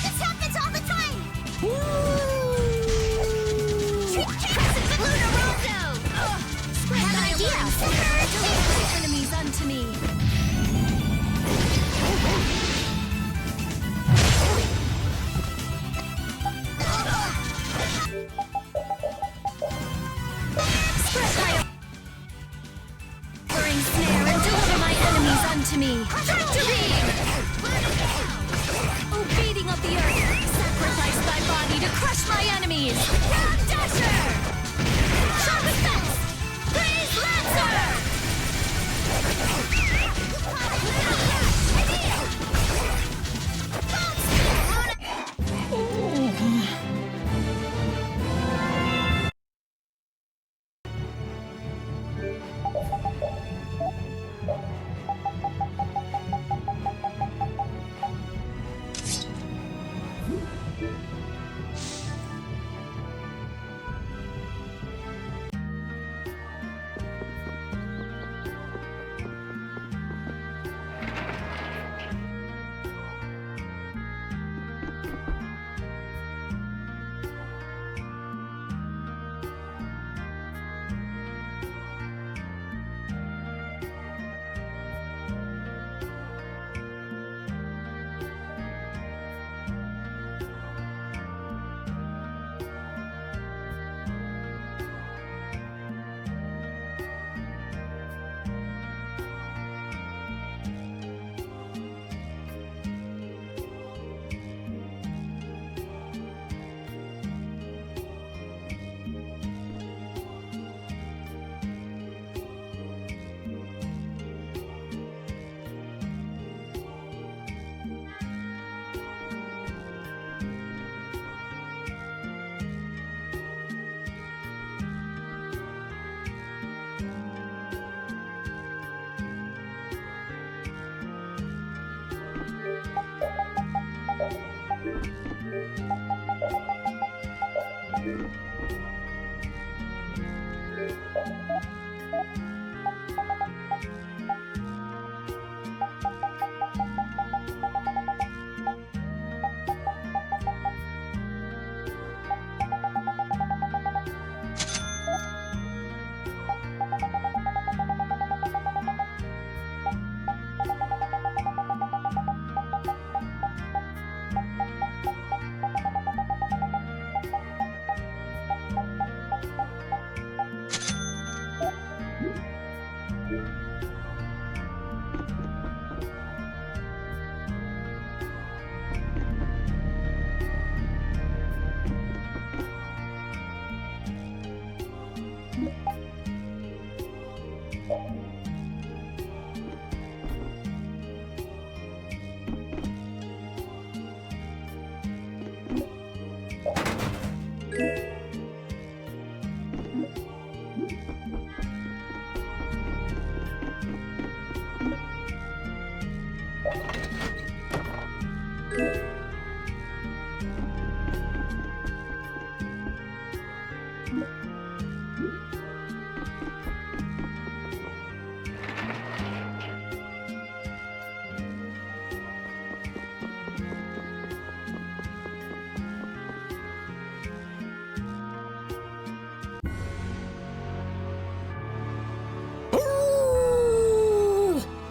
This happens all the time! Lunar Rondo! I have an idea! Deliver my enemies unto me. Spread my alluring snare and deliver my enemies unto me. Victory! O beating of the earth, sacrifice thy body to crush my enemies. Round Dasher! Sharp Fence! Blaze Lancer!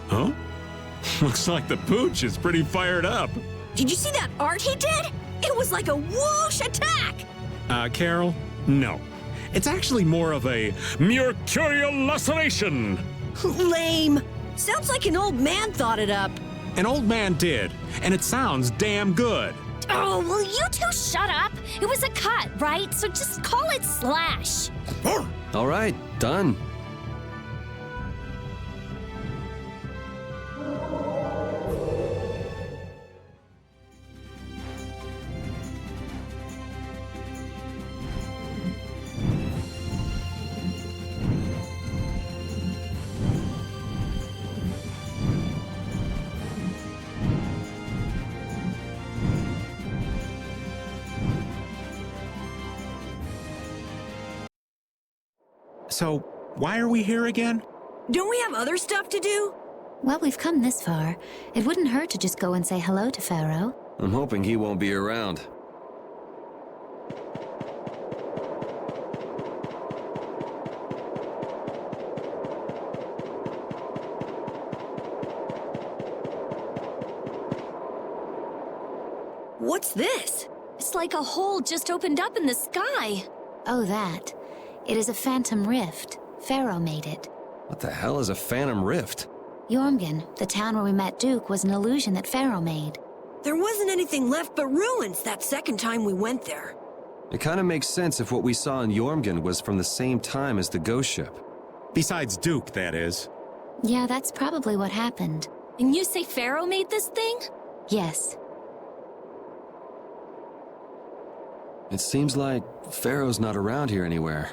Huh? Looks like the pooch is pretty fired up. Did you see that art he did? It was like a whoosh attack! Carol? No. It's actually more of a mercurial laceration. Lame. Sounds like an old man thought it up. An old man did, and it sounds damn good. Oh, will you two shut up? It was a cut, right? So just call it slash. All right, done. So, why are we here again? Don't we have other stuff to do? Well, we've come this far. It wouldn't hurt to just go and say hello to Pharaoh. I'm hoping he won't be around. What's this? It's like a hole just opened up in the sky. Oh, that. It is a phantom rift. Pharaoh made it. What the hell is a phantom rift? Jormungand, the town where we met Duke, was an illusion that Pharaoh made. There wasn't anything left but ruins that second time we went there. It kind of makes sense if what we saw in Jormungand was from the same time as the ghost ship. Besides Duke, that is. Yeah, that's probably what happened. And you say Pharaoh made this thing? Yes. It seems like Pharaoh's not around here anywhere.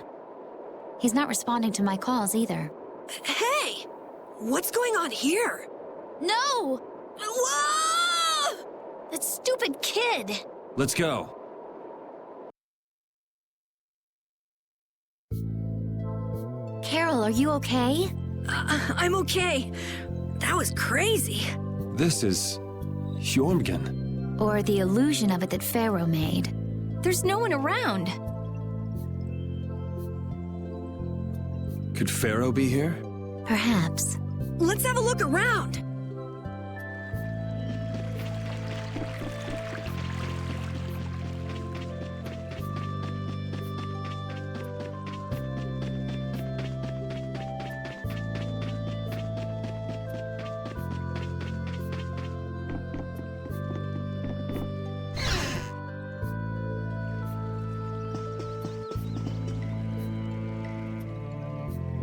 He's not responding to my calls either. Hey! What's going on here? No! Whoa! That stupid kid! Let's go. Carol, are you okay? I'm okay. That was crazy. This is Jormungand. Or the illusion of it that Pharaoh made. There's no one around. Could Pharaoh be here? Perhaps. Let's have a look around.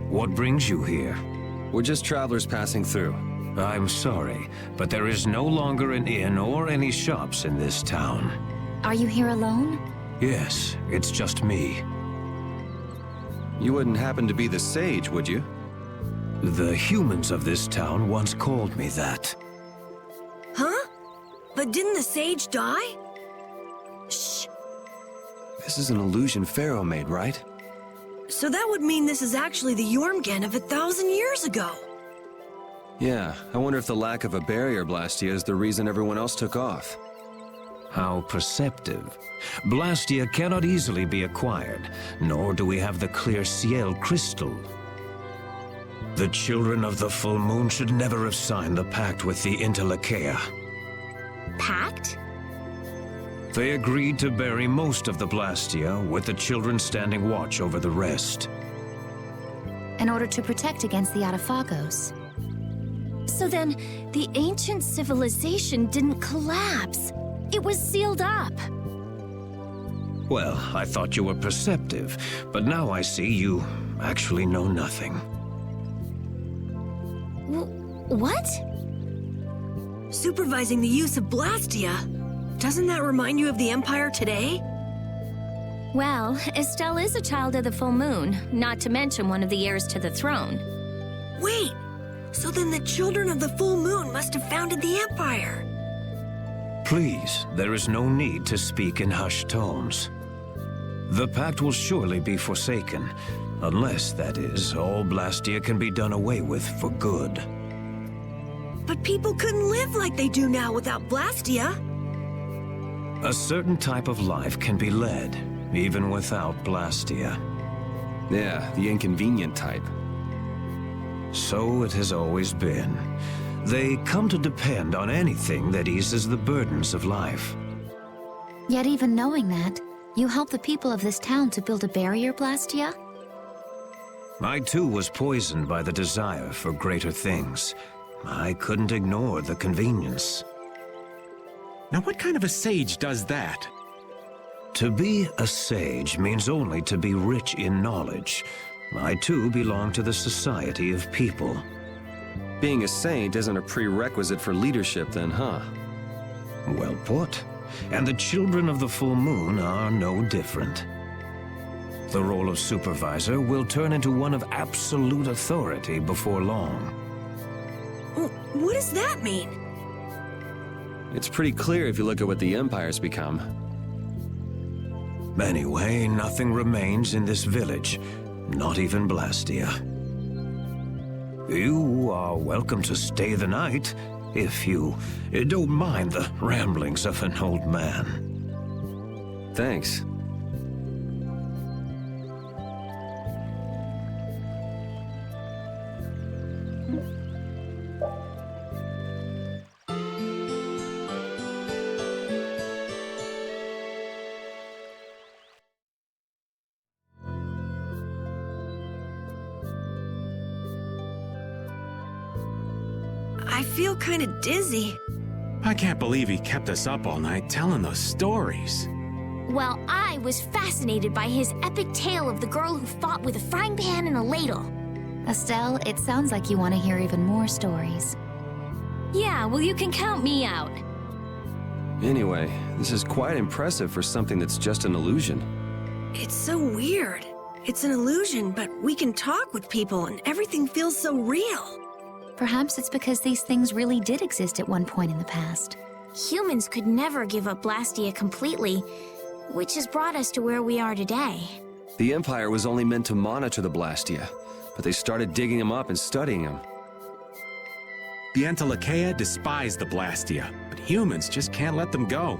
What brings you here? We're just travelers passing through. I'm sorry, but there is no longer an inn or any shops in this town. Are you here alone? Yes, it's just me. You wouldn't happen to be the sage, would you? The humans of this town once called me that. Huh? But didn't the sage die? Shh. This is an illusion Pharaoh made, right? So that would mean this is actually the Jormungand of 1,000 years ago. Yeah, I wonder if the lack of a barrier Blastia is the reason everyone else took off. How perceptive. Blastia cannot easily be acquired, nor do we have the clear Ciel crystal. The children of the full moon should never have signed the pact with the Interlakeia. Pact? They agreed to bury most of the Blastia, with the children standing watch over the rest. In order to protect against the Adaphagos. So then, the ancient civilization didn't collapse. It was sealed up. Well, I thought you were perceptive, but now I see you actually know nothing. What? Supervising the use of Blastia. Doesn't that remind you of the Empire today? Well, Estelle is a child of the full moon, not to mention one of the heirs to the throne. Wait, So then the Children of the Full Moon must have founded the Empire. Please, there is no need to speak in hushed tones. The pact will surely be forsaken, unless, that is, all Blastia can be done away with for good. But people couldn't live like they do now without Blastia. A certain type of life can be led, even without Blastia. Yeah, the inconvenient type. So it has always been. They come to depend on anything that eases the burdens of life. Yet even knowing that, you help the people of this town to build a barrier, Blastia? I too was poisoned by the desire for greater things. I couldn't ignore the convenience. Now what kind of a sage does that? To be a sage means only to be rich in knowledge. I too belong to the society of people. Being a saint isn't a prerequisite for leadership then, huh? Well put. And the Children of the Full Moon are no different. The role of supervisor will turn into one of absolute authority before long. What does that mean? It's pretty clear if you look at what the Empire's become. Anyway, nothing remains in this village, not even Blastia. You are welcome to stay the night, if you don't mind the ramblings of an old man. Thanks. I feel kind of dizzy. I can't believe he kept us up all night telling those stories. Well, I was fascinated by his epic tale of the girl who fought with a frying pan and a ladle. Estelle, it sounds like you want to hear even more stories. Yeah, well, you can count me out. Anyway, this is quite impressive for something that's just an illusion. It's so weird. It's an illusion, but we can talk with people and everything feels so real. Perhaps it's because these things really did exist at one point in the past. Humans could never give up Blastia completely, which has brought us to where we are today. The Empire was only meant to monitor the Blastia, but they started digging them up and studying them. The Entelechea despise the Blastia, but humans just can't let them go.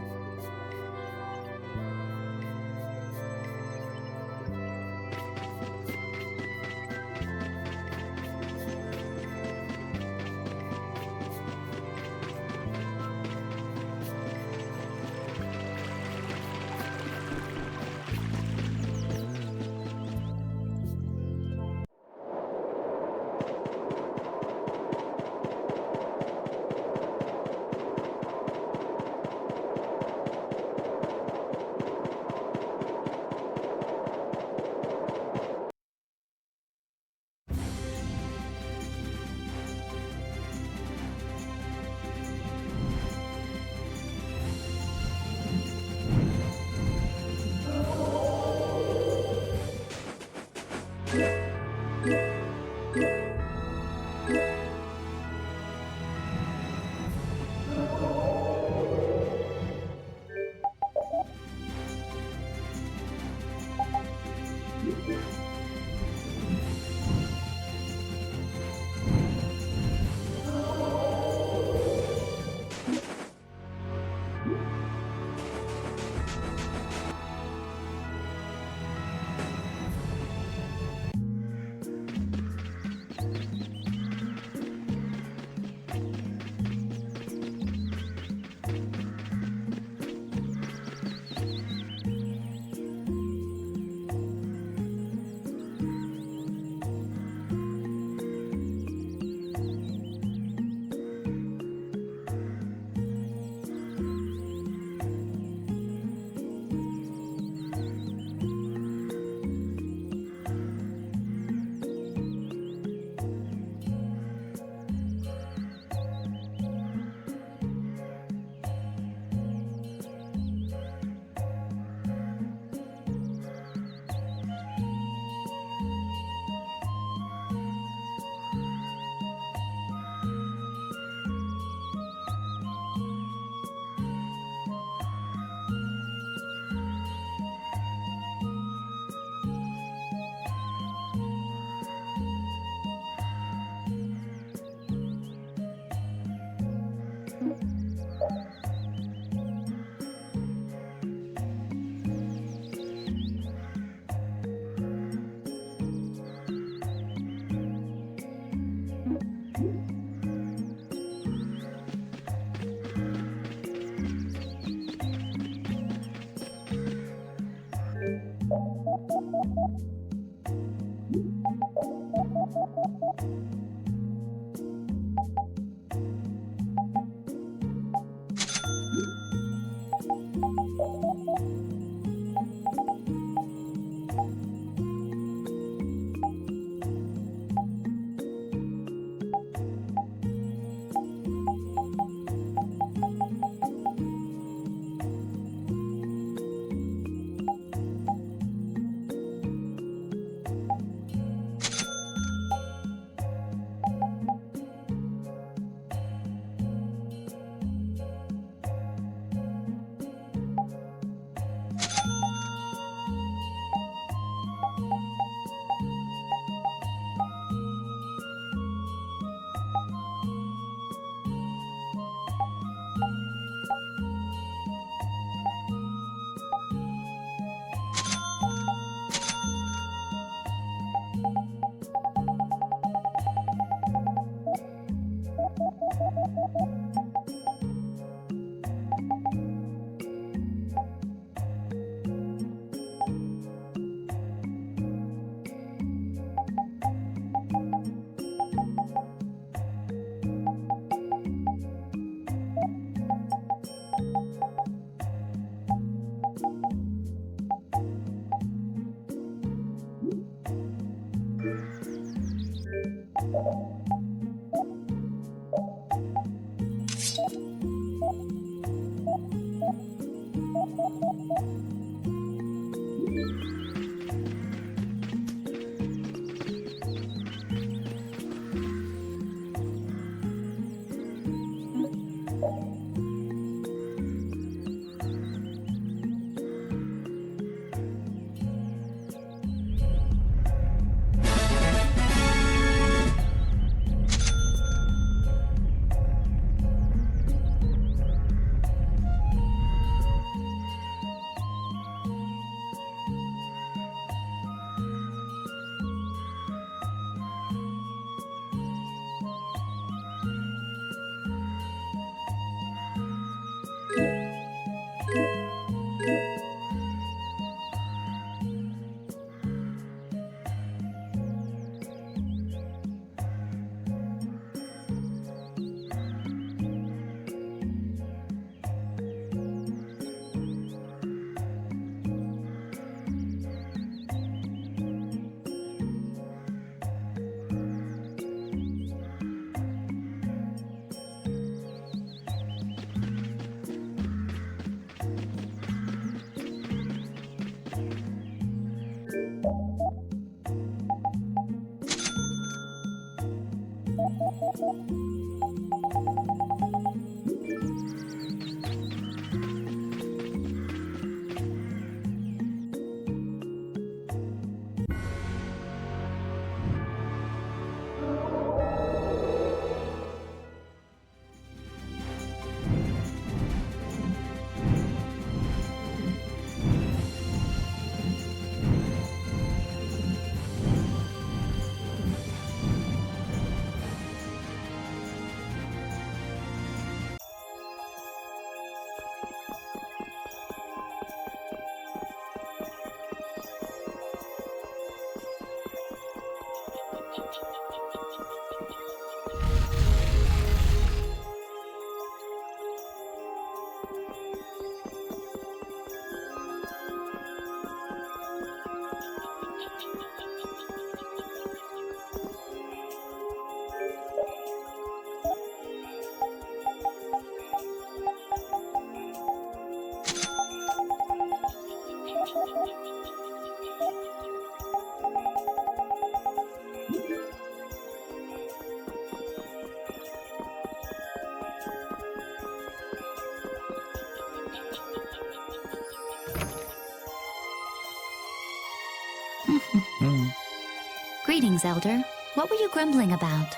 Greetings, Elder. What were you grumbling about?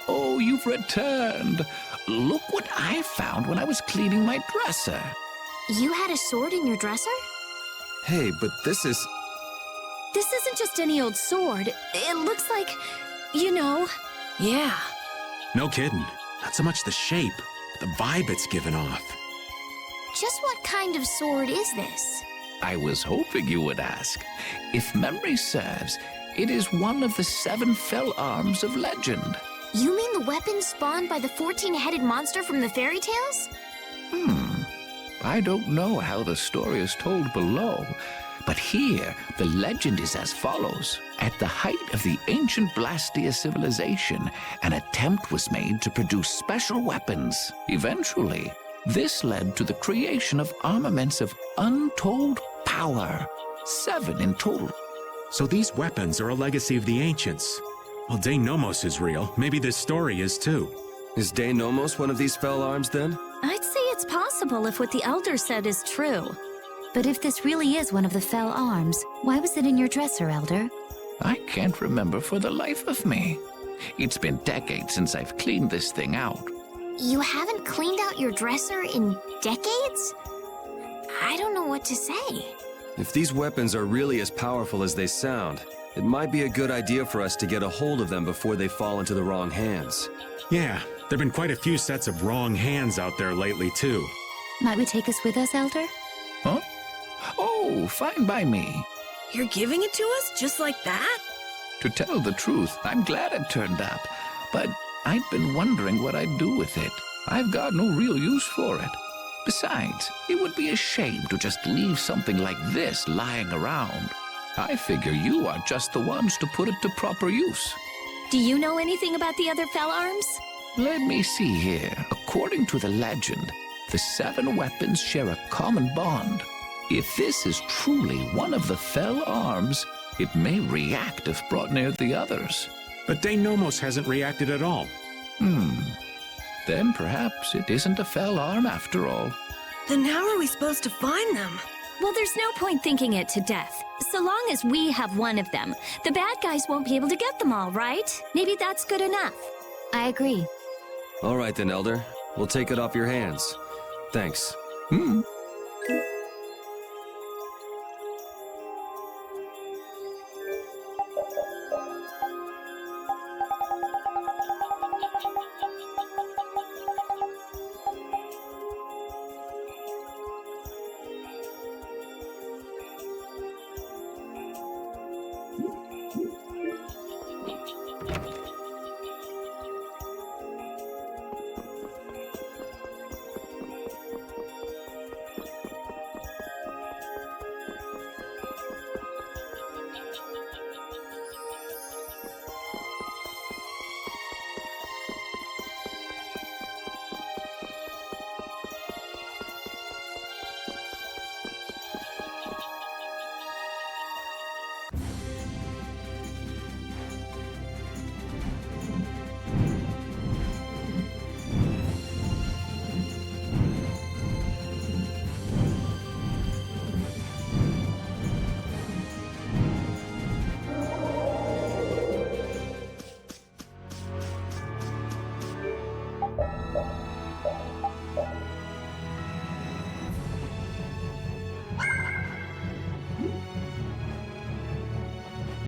Oh, you've returned. Look what I found when I was cleaning my dresser. You had a sword in your dresser? Hey, but this is... This isn't just any old sword. It looks like, you know... Yeah. No kidding. Not so much the shape, but the vibe it's given off. Just what kind of sword is this? I was hoping you would ask. If memory serves, It is one of the 7 fell arms of legend. You mean the weapon spawned by the 14-headed monster from the fairy tales? I don't know how the story is told below, but here the legend is as follows. At the height of the ancient Blastia civilization, an attempt was made to produce special weapons. Eventually, this led to the creation of armaments of untold power. 7 in total. So these weapons are a legacy of the ancients. Well, De Nomos is real. Maybe this story is too. Is De Nomos one of these fell arms, then? I'd say it's possible if what the Elder said is true. But if this really is one of the fell arms, why was it in your dresser, Elder? I can't remember for the life of me. It's been decades since I've cleaned this thing out. You haven't cleaned out your dresser in decades? I don't know what to say. If these weapons are really as powerful as they sound, it might be a good idea for us to get a hold of them before they fall into the wrong hands. Yeah, there've been quite a few sets of wrong hands out there lately, too. Might we take us with us, Elder? Huh? Oh, fine by me. You're giving it to us just like that? To tell the truth, I'm glad it turned up, but I've been wondering what I'd do with it. I've got no real use for it. Besides, it would be a shame to just leave something like this lying around. I figure you are just the ones to put it to proper use. Do you know anything about the other fell arms? Let me see here. According to the legend, the 7 weapons share a common bond. If this is truly one of the fell arms, it may react if brought near the others. But De Nomos hasn't reacted at all. Then perhaps it isn't a fell arm after all. Then how are we supposed to find them? Well, there's no point thinking it to death. So long as we have one of them, the bad guys won't be able to get them all, right? Maybe that's good enough. I agree. All right then, Elder. We'll take it off your hands. Thanks.